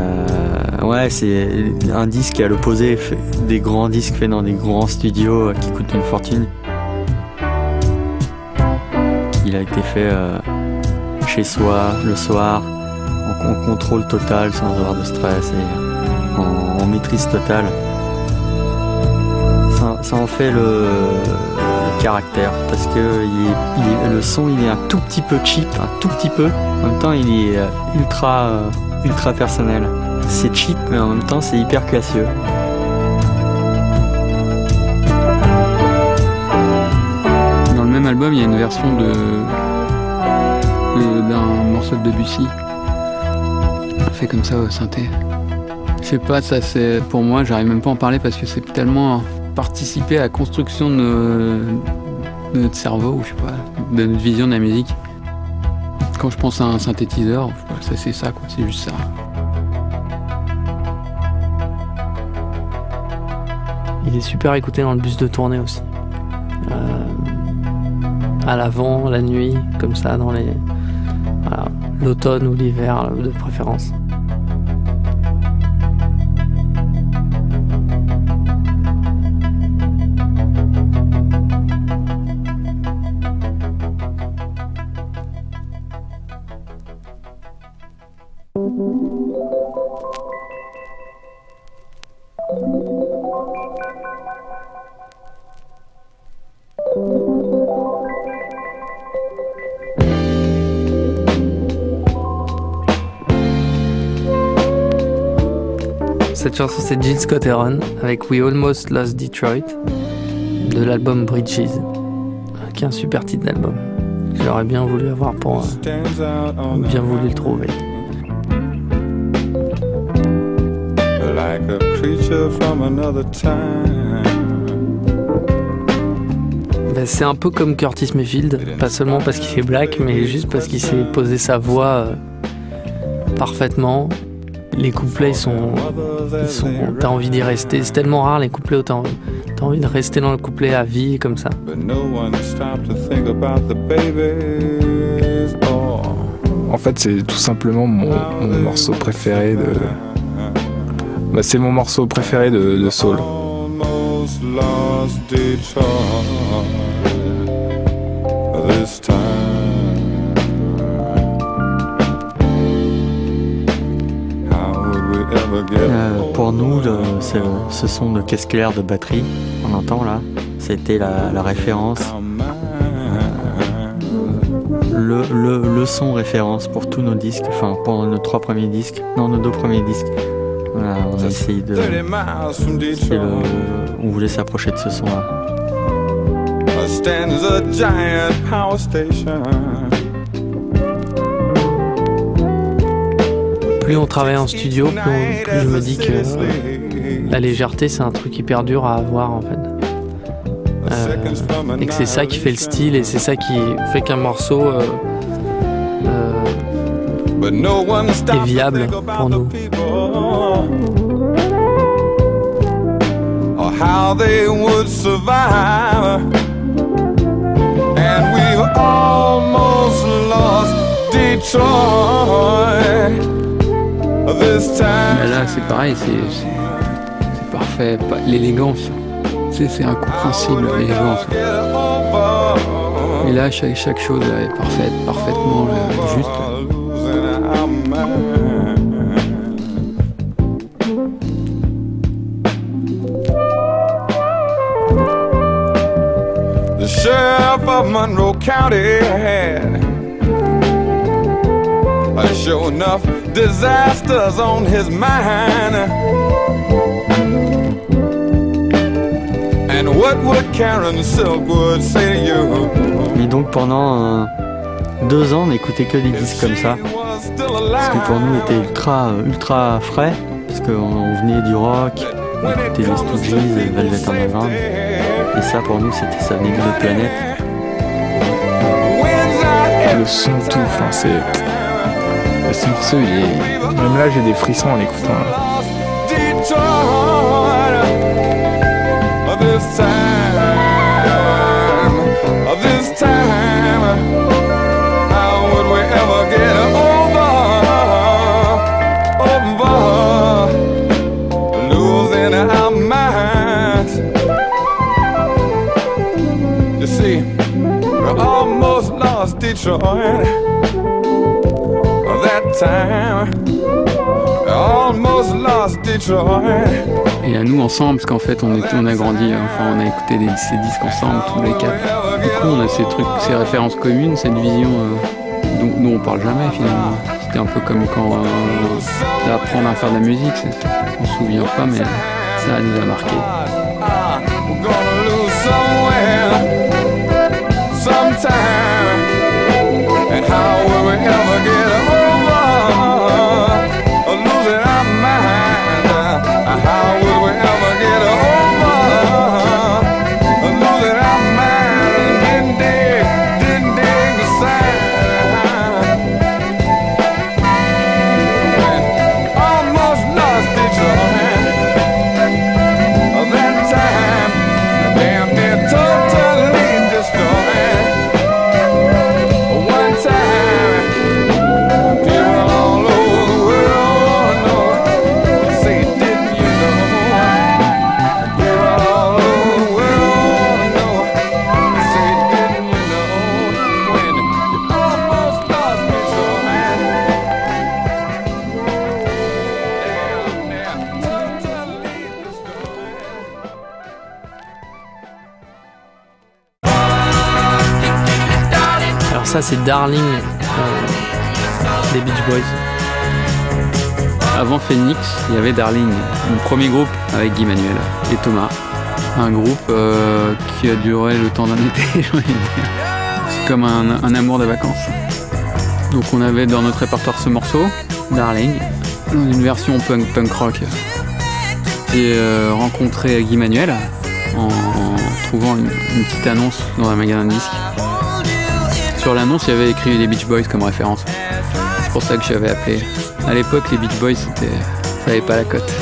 ouais, c'est un disque à l'opposé des grands disques faits dans des grands studios qui coûtent une fortune. Il a été fait chez soi, le soir, en contrôle total, sans avoir de stress et en maîtrise totale. Ça en fait le caractère, parce que le son il est un tout petit peu cheap, un tout petit peu. En même temps, il est ultra personnel. C'est cheap, mais en même temps, c'est hyper classieux. Dans le même album, il y a une version d'un morceau de Debussy fait comme ça au synthé. Je sais pas, ça c'est pour moi, j'arrive même pas à en parler parce que c'est tellement participé à la construction de notre cerveau, ou je sais pas, de notre vision de la musique. Quand je pense à un synthétiseur, c'est ça, quoi, c'est juste ça. Il est super écouté dans le bus de tournée aussi. À l'avant, la nuit, comme ça, dans les... Voilà, l'automne ou l'hiver, de préférence. Cette chanson, c'est Jill Scott Heron avec We Almost Lost Detroit de l'album Bridges, qui est un super titre d'album. J'aurais bien voulu avoir pour bien voulu le trouver. Like a creature from another time. Ben, c'est un peu comme Curtis Mayfield, pas seulement parce qu'il est black, mais juste parce qu'il s'est posé sa voix parfaitement. Les couplets, t'as envie d'y rester. C'est tellement rare les couplets où t'as envie de rester dans le couplet à vie comme ça. En fait, c'est tout simplement mon morceau préféré de... Bah, c'est mon morceau préféré de soul. Pour nous, ce son de Caisse claire de batterie qu'on entend là, c'était la référence, le son référence pour tous nos disques, enfin pour nos 3 premiers disques, non nos 2 premiers disques. Voilà, on a essayé on voulait s'approcher de ce son-là. Plus on travaille en studio, plus je me dis que la légèreté, c'est un truc hyper dur à avoir en fait. Et que c'est ça qui fait le style et c'est ça qui fait qu'un morceau est viable pour nous. How they would survive, and we almost lost Detroit this time. Mais là, c'est pareil, c'est parfait, l'élégance, c'est incompréhensible, l'élégance. Et là, chaque chose est parfaite, parfaitement juste. Sheriff of Monroe County had sure enough disasters on his mind. And what would Karen Silkwood say to you? Et donc pendant 2 ans, on n'écoutait que des disques comme ça, parce que pour nous, c'était ultra frais, parce qu'on venait du rock, on écoutait les Stooges, les Velvet Underground. Et ça pour nous ça venait de notre planète. Le son, tout, enfin c'est... Ce morceau il est... Même là j'ai des frissons en l'écoutant. Detroit, that time, almost lost Detroit. Et à nous ensemble, parce qu'en fait on a grandi, enfin on a écouté ces disques ensemble, tous les 4. Du coup on a ces trucs, ces références communes, cette vision dont on parle jamais finalement. C'était un peu comme quand d'apprendre à faire de la musique, on se souvient pas mais ça nous a marqué. And how will we ever get over losing our mind? How will we ever get over losing our mind and ça, c'est Darling des Beach Boys. Avant Phoenix, il y avait Darling, mon premier groupe avec Guy Manuel et Thomas. Un groupe qui a duré le temps d'un été, j'ai envie de dire. C'est comme un amour de vacances. Donc on avait dans notre répertoire ce morceau, Darling, dans une version punk rock. J'ai rencontré Guy Manuel en trouvant une petite annonce dans un magasin de disques. Sur l'annonce, il y avait écrit les Beach Boys comme référence. C'est pour ça que j'avais appelé. À l'époque, les Beach Boys, ça avait pas la cote.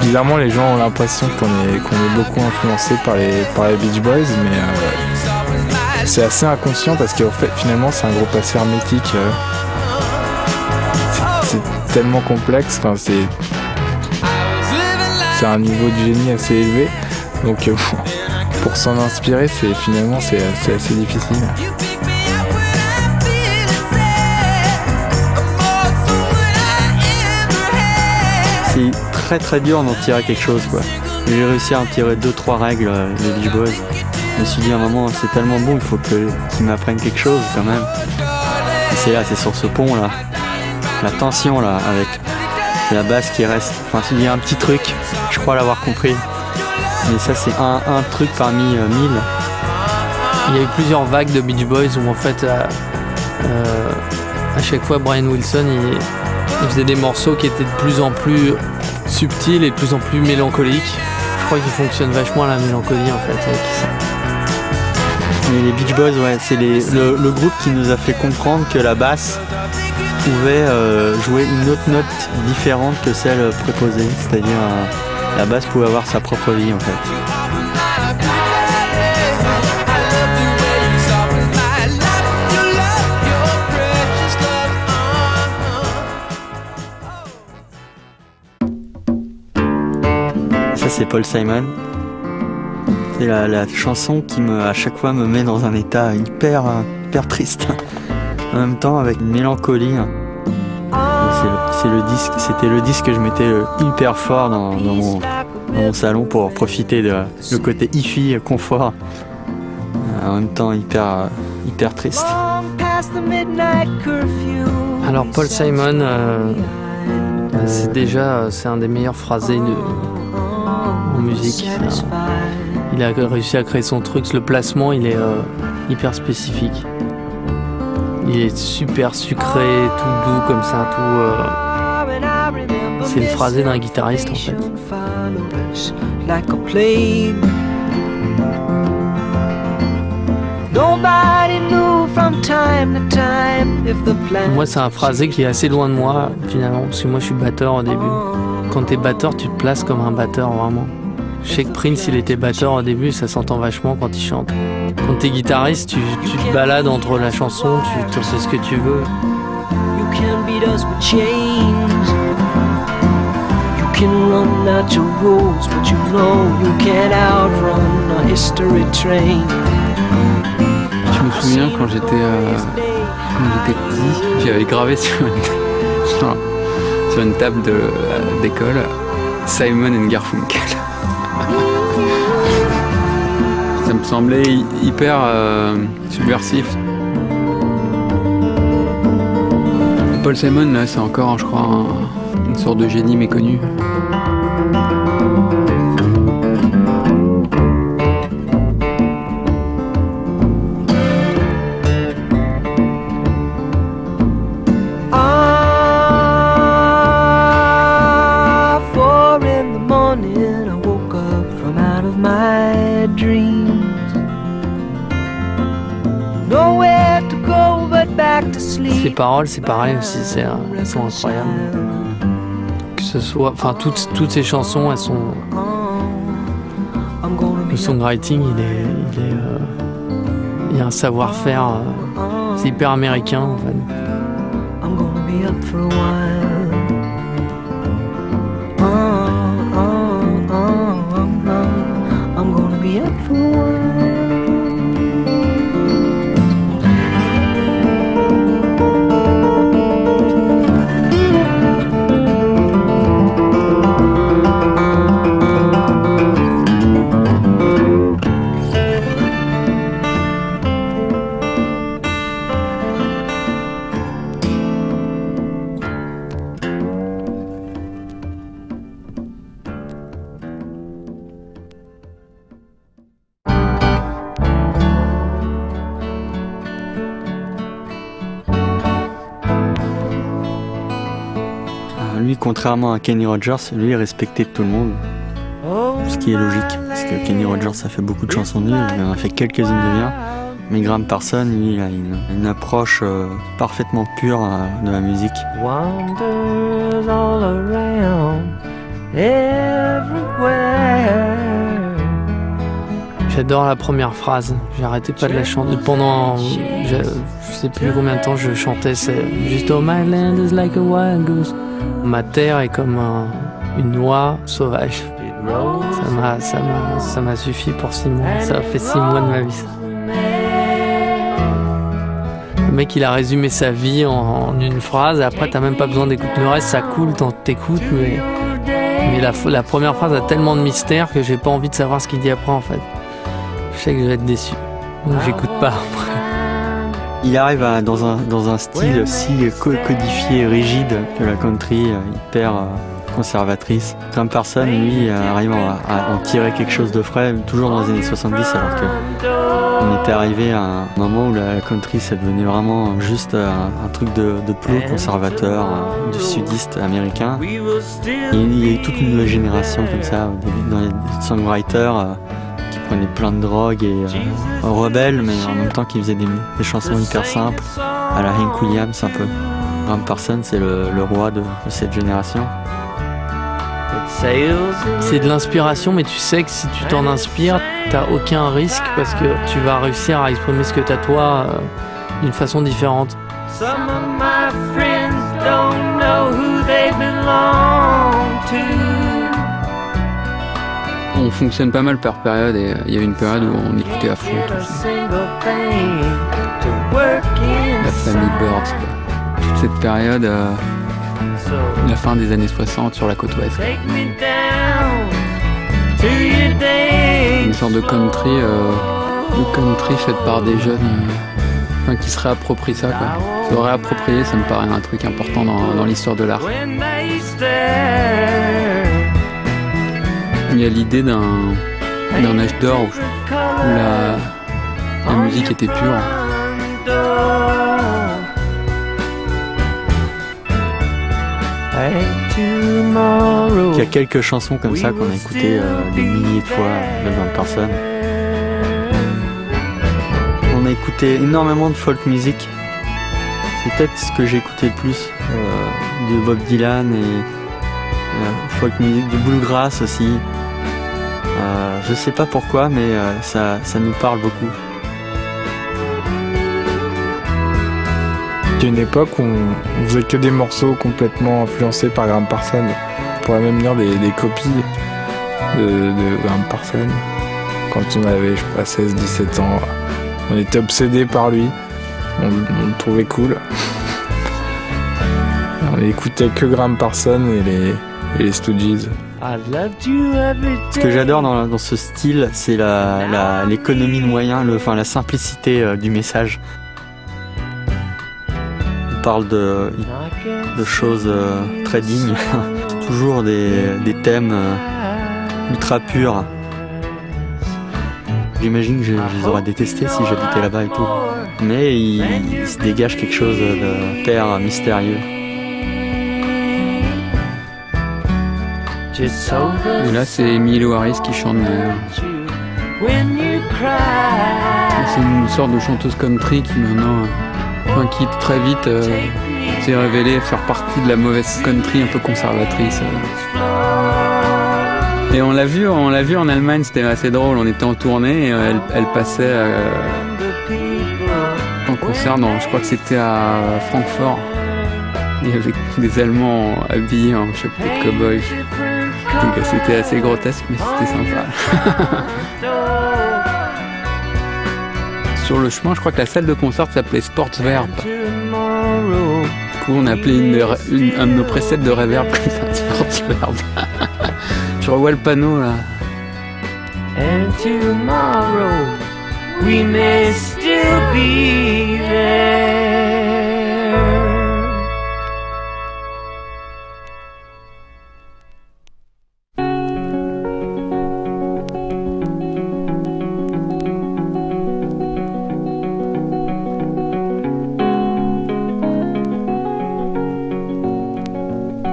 Bizarrement, les gens ont l'impression qu'on est beaucoup influencé par les Beach Boys, mais c'est assez inconscient parce qu'en fait, finalement, c'est un groupe assez hermétique. C'est tellement complexe, enfin, c'est un niveau de génie assez élevé. Donc, pour s'en inspirer, finalement, c'est assez difficile. C'est très très dur d'en tirer quelque chose, quoi. J'ai réussi à en tirer 2-3 règles, les Beach Boys. Je me suis dit à un moment, c'est tellement bon, il faut qu'ils m'apprennent quelque chose quand même. Et c'est sur ce pont là, la tension là, avec la basse qui reste. Enfin, il y a un petit truc, je crois l'avoir compris. Mais ça, c'est un truc parmi 1000. Il y a eu plusieurs vagues de Beach Boys où en fait, à chaque fois, Brian Wilson, il faisait des morceaux qui étaient de plus en plus subtils et de plus en plus mélancoliques. Je crois qu'il fonctionne vachement à la mélancolie en fait. Mais les Beach Boys, ouais, c'est le groupe qui nous a fait comprendre que la basse pouvait jouer une autre note différente que celle préposée. C'est-à-dire la basse pouvait avoir sa propre vie en fait. Ça c'est Paul Simon. C'est la chanson qui à chaque fois me met dans un état hyper triste. En même temps avec une mélancolie. C'était le disque que je mettais hyper fort dans mon salon pour profiter de le côté hi-fi, confort. En même temps hyper triste. Alors Paul Simon, c'est un des meilleurs phrasés en musique. Il a réussi à créer son truc. Le placement, il est hyper spécifique. Il est super sucré, tout doux comme ça, c'est le phrasé d'un guitariste en fait. Moi, c'est un phrasé qui est assez loin de moi finalement, parce que moi je suis batteur au début. Quand t'es batteur, tu te places comme un batteur vraiment. Je sais que Prince, il était batteur au début, ça s'entend vachement quand il chante. Quand t'es guitariste, tu te balades entre la chanson, tu sais ce que tu veux. Je me souviens quand j'étais petit, j'avais gravé sur une table d'école Simon & Garfunkel. Ça me semblait hyper subversif. Paul Simon, là, c'est encore, je crois, une sorte de génie méconnu. Les paroles, c'est pareil aussi, elles sont incroyables. Que ce soit, enfin toutes ces chansons, elles sont. Le songwriting, il y a un savoir-faire, c'est hyper américain en fait. lui, contrairement à Kenny Rogers, lui, il respectait tout le monde. Ce qui est logique, parce que Kenny Rogers, ça fait beaucoup de chansons nulles, il en a fait quelques-unes de bien. Mais Graham Parsons, lui, il a une approche parfaitement pure de la musique. Wanders all around, everywhere. J'adore la première phrase, j'arrêtais pas de la chanter. Pendant, je sais plus combien de temps je chantais, c'est juste Oh my land is like a wild goose. Ma terre est comme une oie sauvage. Ça m'a suffi pour 6 mois, ça a fait 6 mois de ma vie ça. Le mec il a résumé sa vie en une phrase et après t'as même pas besoin d'écouter le reste, ça coule tant que t'écoutes mais la première phrase a tellement de mystère que j'ai pas envie de savoir ce qu'il dit après en fait. Je sais que je vais être déçu, donc j'écoute pas après. Il arrive dans un style si codifié et rigide que la country hyper conservatrice. Graham Parsons, lui, arrive à en tirer quelque chose de frais, toujours dans les années 70, alors que on était arrivé à un moment où la country, ça devenait vraiment juste un truc de plot conservateur, du sudiste américain. Il y a eu toute une nouvelle génération comme ça, dans les songwriters qui prenaient plein de drogue et rebelles, mais en même temps qui faisaient des chansons hyper simples, à la Hank Williams un peu. Graham Parsons, c'est le roi de cette génération. C'est de l'inspiration, mais tu sais que si tu t'en inspires, t'as aucun risque parce que tu vas réussir à exprimer ce que t'as toi d'une façon différente. On fonctionne pas mal par période et il y a une période où on écoutait à fond tout ça. La famille Birds, toute cette période. La fin des années 60 sur la côte ouest. Une sorte de country faite par des jeunes qui se réapproprient ça. Quoi. Se réapproprier, ça me paraît un truc important dans l'histoire de l'art. Il y a l'idée d'un âge d'or où la musique était pure. Il y a quelques chansons comme ça qu'on a écoutées des milliers de fois de Graham Parsons. On a écouté énormément de folk music. C'est peut-être ce que j'ai écouté le plus de Bob Dylan et folk music, du bluegrass aussi. Je sais pas pourquoi, mais ça nous parle beaucoup. Il y a une époque où on faisait que des morceaux complètement influencés par Graham Parsons. On pourrait même dire des copies de Graham Parsons. Quand on avait, je sais pas, 16-17 ans, on était obsédés par lui. On le trouvait cool. On écoutait que Graham Parsons et les Stooges. Ce que j'adore dans ce style, c'est l'économie de moyens, la simplicité du message. On parle de choses très dignes, toujours des thèmes ultra purs. J'imagine que je les aurais détestés si j'habitais là-bas et tout. Mais il se dégage quelque chose de hyper mystérieux. Et là, c'est Emmylou Harris qui chante derrière. C'est une sorte de chanteuse country qui maintenant, qui très vite s'est révélée faire partie de la mauvaise country un peu conservatrice. Et on l'a vu en Allemagne, c'était assez drôle. On était en tournée et elle passait en concert, je crois que c'était à Francfort. Il y avait des Allemands habillés en chapeau de cow-boy. Donc c'était assez grotesque, mais c'était sympa. Sur le chemin, je crois que la salle de concert s'appelait Sportsverb. Du coup, on a appelé un de nos presets de Reverb comme ça, Sportsverb. Je revois le panneau là. And tomorrow we may still be there.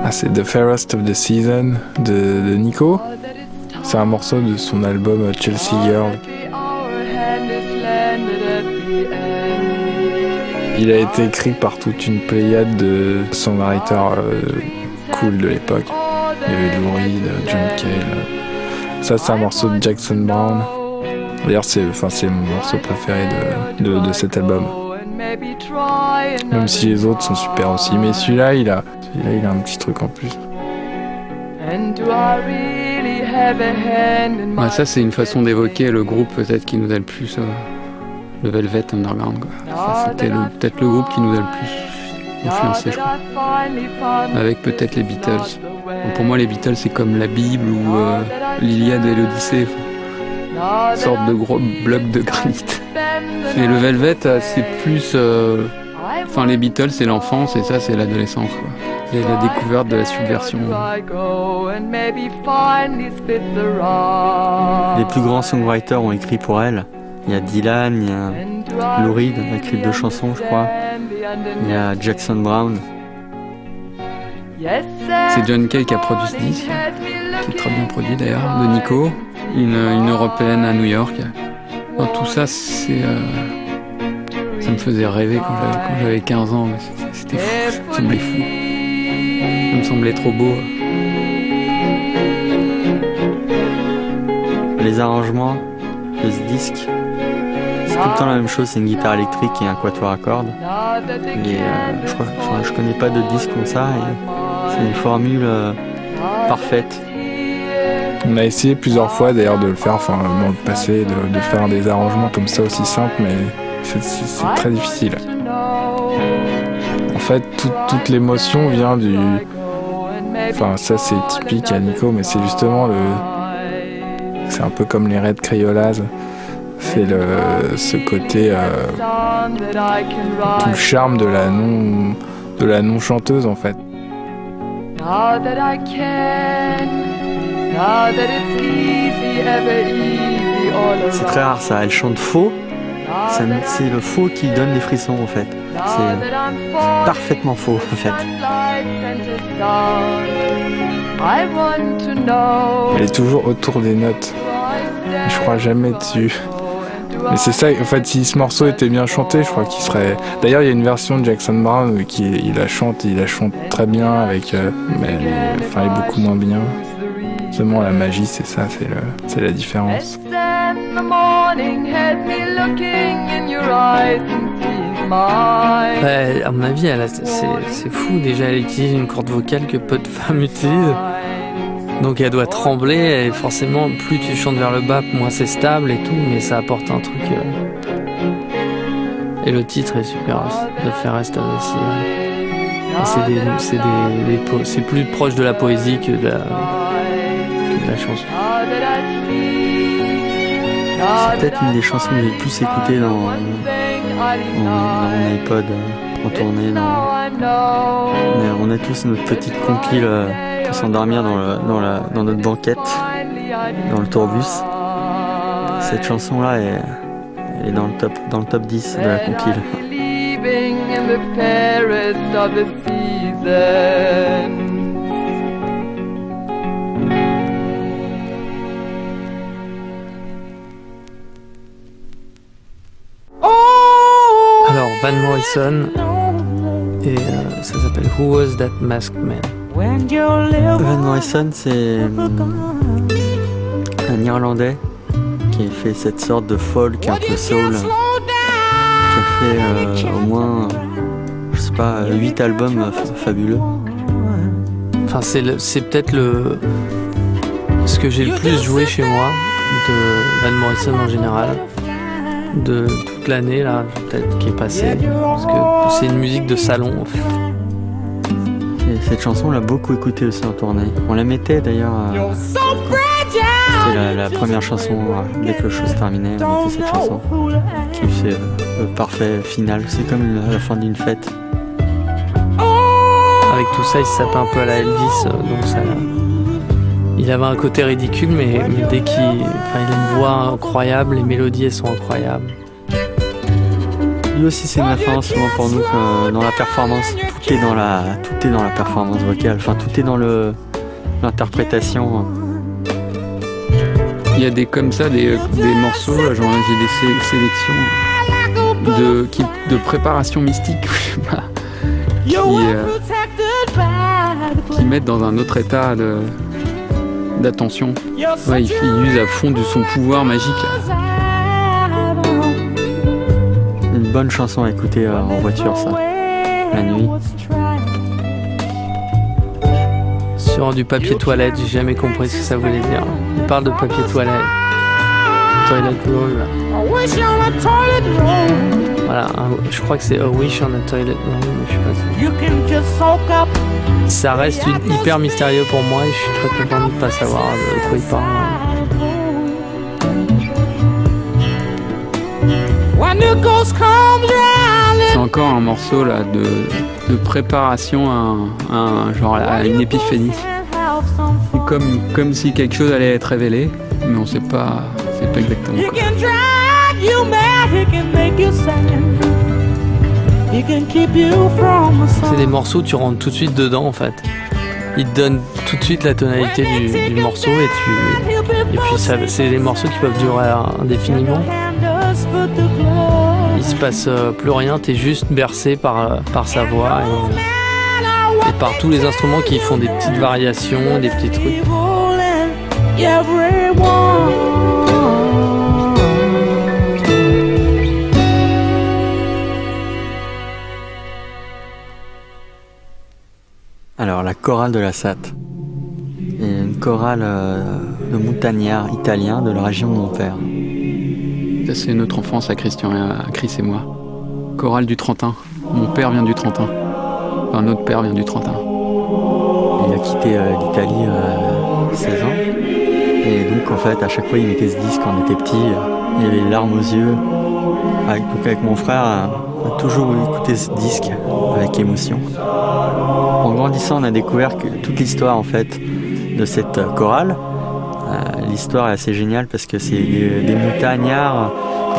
Ah, c'est The Fairest of the Season de Nico. C'est un morceau de son album Chelsea Girl. Il a été écrit par toute une pléiade de songwriters cool de l'époque. Il y avait Lou Reed, John Cale. Ça, c'est un morceau de Jackson Browne. D'ailleurs, c'est mon morceau préféré de cet album. Même si les autres sont super aussi. Mais celui-là, il a un petit truc en plus. Ouais, ça, c'est une façon d'évoquer le groupe peut-être qui nous a le plus... le Velvet Underground, quoi. Ça, c'était peut-être le groupe qui nous a le plus influencé, je crois. Avec peut-être les Beatles. Bon, pour moi, les Beatles, c'est comme la Bible ou l'Iliade et l'Odyssée. Une sorte de gros bloc de granit. Et le Velvet, c'est plus... Enfin, les Beatles, c'est l'enfance et ça, c'est l'adolescence, quoi. C'est la découverte de la subversion. Les plus grands songwriters ont écrit pour elle. Il y a Dylan, il y a Lou Reed, a écrit 2 chansons, je crois. Il y a Jackson Browne. C'est John Cale qui a produit ce disque, qui est très bien produit d'ailleurs, de Nico, une européenne à New York. Alors, tout ça, ça me faisait rêver quand j'avais 15 ans. C'était fou, ça me semblait fou. Ça me semblait trop beau. Les arrangements de ce disque, c'est tout le temps la même chose, c'est une guitare électrique et un quatuor à cordes. Et je connais pas de disque comme ça, et c'est une formule parfaite. On a essayé plusieurs fois d'ailleurs de le faire, enfin dans le passé, de faire des arrangements comme ça aussi simples, mais c'est très difficile. En fait, toute l'émotion vient du... Enfin, ça c'est typique à Nico, mais c'est justement c'est un peu comme les Red Crayolas. C'est ce côté... tout le charme de la non-chanteuse, en fait. C'est très rare ça, elle chante faux. C'est le faux qui donne des frissons en fait. C'est parfaitement faux en fait. Elle est toujours autour des notes. Je crois jamais dessus. Mais c'est ça, en fait, si ce morceau était bien chanté, je crois qu'il serait... D'ailleurs, il y a une version de Jackson Browne il la chante très bien, mais elle est beaucoup moins bien. Seulement la magie, c'est ça, c'est la différence. Ouais, à mon avis, c'est fou. Déjà, elle utilise une corde vocale que peu de femmes utilisent. Donc elle doit trembler et forcément, plus tu chantes vers le bas, moins c'est stable et tout, mais ça apporte un truc. Et le titre est super, The Fairest of the Season. C'est plus proche de la poésie que de la chanson. C'est peut-être une des chansons que j'ai le plus écoutées dans mon iPod en tournée. On a tous notre petite compile pour s'endormir dans notre banquette, dans le tourbus. Cette chanson-là, elle est dans le top 10 de la compile. Alors, Van Morrison, et ça s'appelle Who Was That Masked Man? Van Morrison, c'est un Irlandais qui a fait cette sorte de folk un peu soul, qui a fait au moins, je sais pas, 8 albums fabuleux. Enfin, c'est peut-être ce que j'ai le plus joué chez moi de Van Morrison en général, de toute l'année là, peut-être qui est passée, parce que c'est une musique de salon en fait. Et cette chanson, on l'a beaucoup écoutée aussi en tournée. On la mettait d'ailleurs. C'était la première chanson dès que le show se terminait. On mettait cette chanson qui fait le parfait final. C'est comme la fin d'une fête. Avec tout ça, il se sapait un peu à la Elvis, donc ça. Il avait un côté ridicule, mais dès il a une voix incroyable, les mélodies elles sont incroyables. Lui aussi c'est une référence souvent pour nous dans la performance. Tout est dans la performance vocale. Enfin tout est dans l'interprétation. Il y a des comme ça des morceaux, genre j'ai des sélections de préparation mystique, je sais pas, qui mettent dans un autre état d'attention. Ouais, il use à fond de son pouvoir magique. Une bonne chanson à écouter en voiture, ça, la nuit. Sur du papier toilette, j'ai jamais compris ce que ça voulait dire. Il parle de papier toilette. Toilet roll. Voilà, je crois que c'est A Wish on a Toilet Roll, mais je sais pas. Ça reste hyper mystérieux pour moi et je suis très content de ne pas savoir de quoi il parle. C'est encore un morceau là de préparation à une épiphanie. C'est comme si quelque chose allait être révélé, mais on sait pas, c'est pas exactement quoi. C'est des morceaux où tu rentres tout de suite dedans en fait. Ils te donnent tout de suite la tonalité du morceau et puis c'est des morceaux qui peuvent durer indéfiniment. Il se passe plus rien, t'es juste bercé par sa voix et par tous les instruments qui font des petites variations, des petits trucs. Alors la chorale de la Satte, une chorale de montagnards italiens de la région de mon père. Ça c'est notre enfance à Christian, à Chris et moi. Chorale du Trentin. Mon père vient du Trentin. Enfin notre père vient du Trentin. Il a quitté l'Italie à 16 ans. Et donc en fait à chaque fois il mettait ce disque quand on était petit. Il avait les larmes aux yeux. Avec mon frère, on a toujours écouté ce disque avec émotion. En grandissant, on a découvert toute l'histoire en fait de cette chorale. L'histoire est assez géniale parce que c'est des montagnards,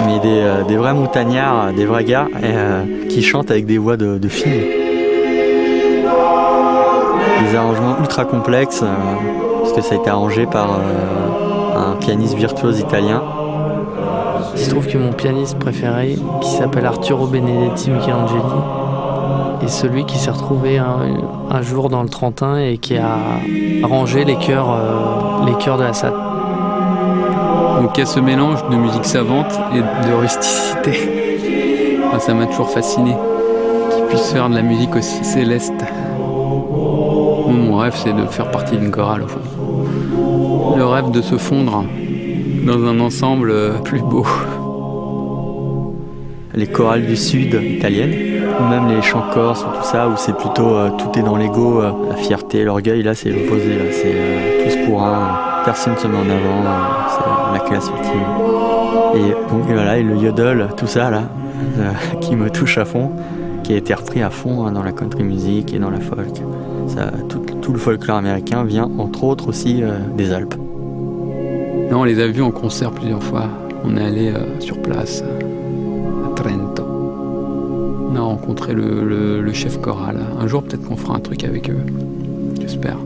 mais des vrais montagnards, des vrais gars qui chantent avec des voix de filles. Des arrangements ultra complexes parce que ça a été arrangé par un pianiste virtuose italien. Il se trouve que mon pianiste préféré, qui s'appelle Arturo Benedetti Michelangeli, est celui qui s'est retrouvé un jour dans le Trentin et qui a arrangé les chœurs de la Satte. Donc il y a ce mélange de musique savante et de rusticité. Enfin, ça m'a toujours fasciné qu'il puisse faire de la musique aussi céleste. Mon rêve c'est de faire partie d'une chorale au fond. Le rêve de se fondre dans un ensemble plus beau. Les chorales du sud italiennes, ou même les chants corses ou tout ça, où c'est plutôt tout est dans l'ego, la fierté, l'orgueil, là c'est l'opposé, c'est tous pour un, personne ne se met en avant, c'est la classe ultime. Et donc voilà, et le yodel, tout ça là, qui me touche à fond, qui a été repris à fond dans la country music et dans la folk. Ça, tout le folklore américain vient entre autres aussi des Alpes. Non, on les a vus en concert plusieurs fois. On est allé sur place à Trento. On a rencontré le chef choral. Un jour, peut-être qu'on fera un truc avec eux. J'espère.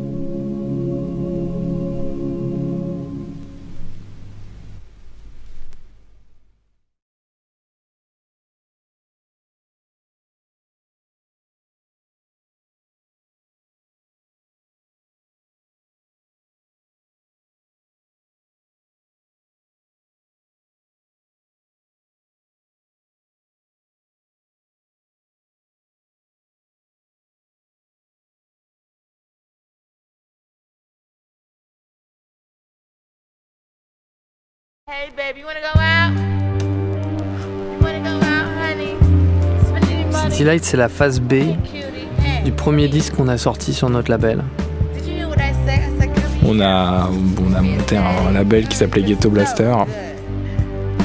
Hey babe, you wanna go out? You wanna go out, honey? Spending money. City Light, c'est la phase B du premier disque qu'on a sorti sur notre label. On a monté un label qui s'appelait Ghetto Blaster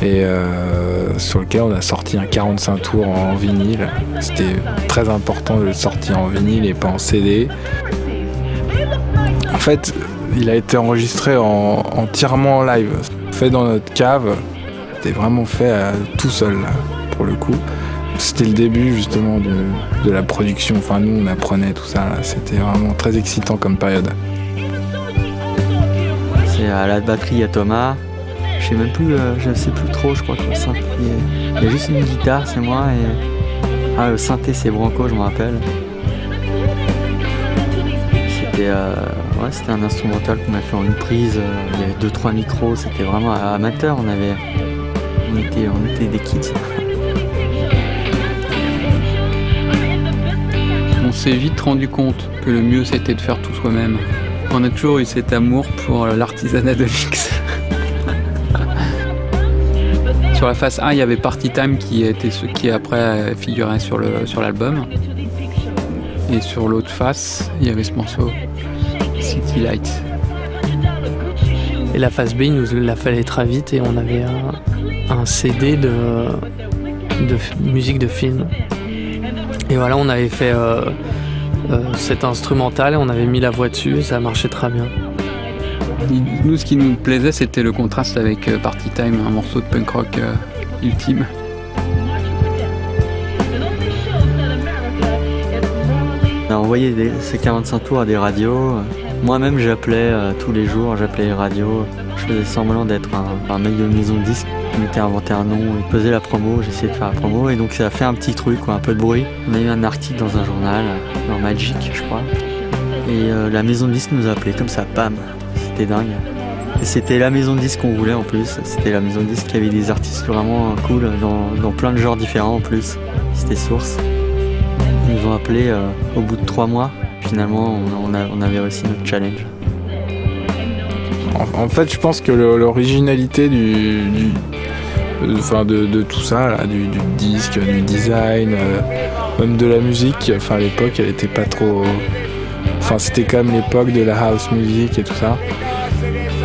et sur lequel on a sorti un 45 tours en vinyle. C'était très important de le sortir en vinyle et pas en CD. En fait, il a été enregistré entièrement en live, fait dans notre cave. C'était vraiment fait tout seul pour le coup. C'était le début justement de la production. Enfin, nous, on apprenait tout ça. Là. C'était vraiment très excitant comme période. C'est à la batterie, il y a Thomas. Je sais même plus, je sais plus trop, je crois que le synthé. Il y a juste une guitare, c'est moi. Et... le synthé, c'est Branco, je me rappelle. C'était un instrumental qu'on a fait en une prise. Il y avait 2-3 micros, c'était vraiment amateur. On était des kids. On s'est vite rendu compte que le mieux c'était de faire tout soi-même. On a toujours eu cet amour pour l'artisanat de mix. Sur la face 1, il y avait Party Time qui était ce qui après figurait sur l'album. Et sur l'autre face, il y avait ce morceau, City Lights. Et la face B, il nous l'a fallait très vite et on avait un CD de musique de film. Et voilà, on avait fait cet instrumental et on avait mis la voix dessus et ça marchait très bien. Nous, ce qui nous plaisait, c'était le contraste avec Party Time, un morceau de punk rock ultime. On a envoyé ces 45 tours à des radios. Moi-même, j'appelais tous les jours, j'appelais les radios. Je faisais semblant d'être un mec de maison de disque. Je m'étais inventé un nom, il faisait la promo, j'essayais de faire la promo et donc ça a fait un petit truc, un peu de bruit. On a eu un article dans un journal, dans Magic, je crois. Et la maison de disque nous a appelés comme ça, bam. C'était dingue. Et c'était la maison de disque qu'on voulait en plus. C'était la maison de disque qui avait des artistes vraiment cool dans plein de genres différents en plus. C'était Source. Ils nous ont appelés au bout de 3 mois. Finalement, on avait réussi notre challenge. En fait, je pense que l'originalité de tout ça, là, du disque, du design, même de la musique, à l'époque, elle était pas trop... c'était quand même l'époque de la house music et tout ça.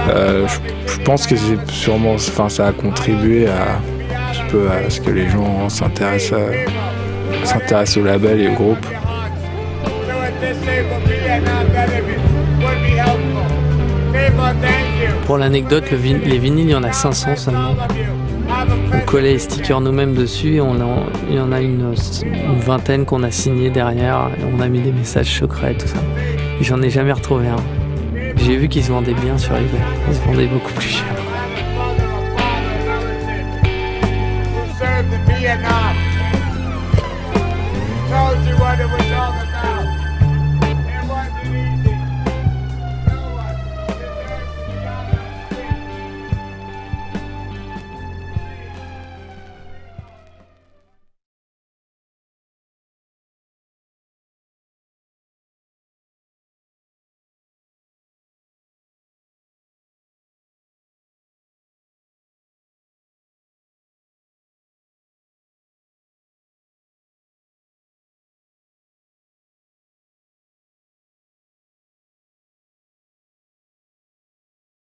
Je pense que c'est sûrement... ça a contribué un petit peu à ce que les gens s'intéressent au label et au groupe. Pour l'anecdote, les vinyles, il y en a 500 seulement. On collait les stickers nous-mêmes dessus et il y en a une vingtaine qu'on a signé derrière et on a mis des messages secrets, tout ça. Et j'en ai jamais retrouvé un. J'ai vu qu'ils se vendaient bien sur eBay. Ils se vendaient beaucoup plus cher.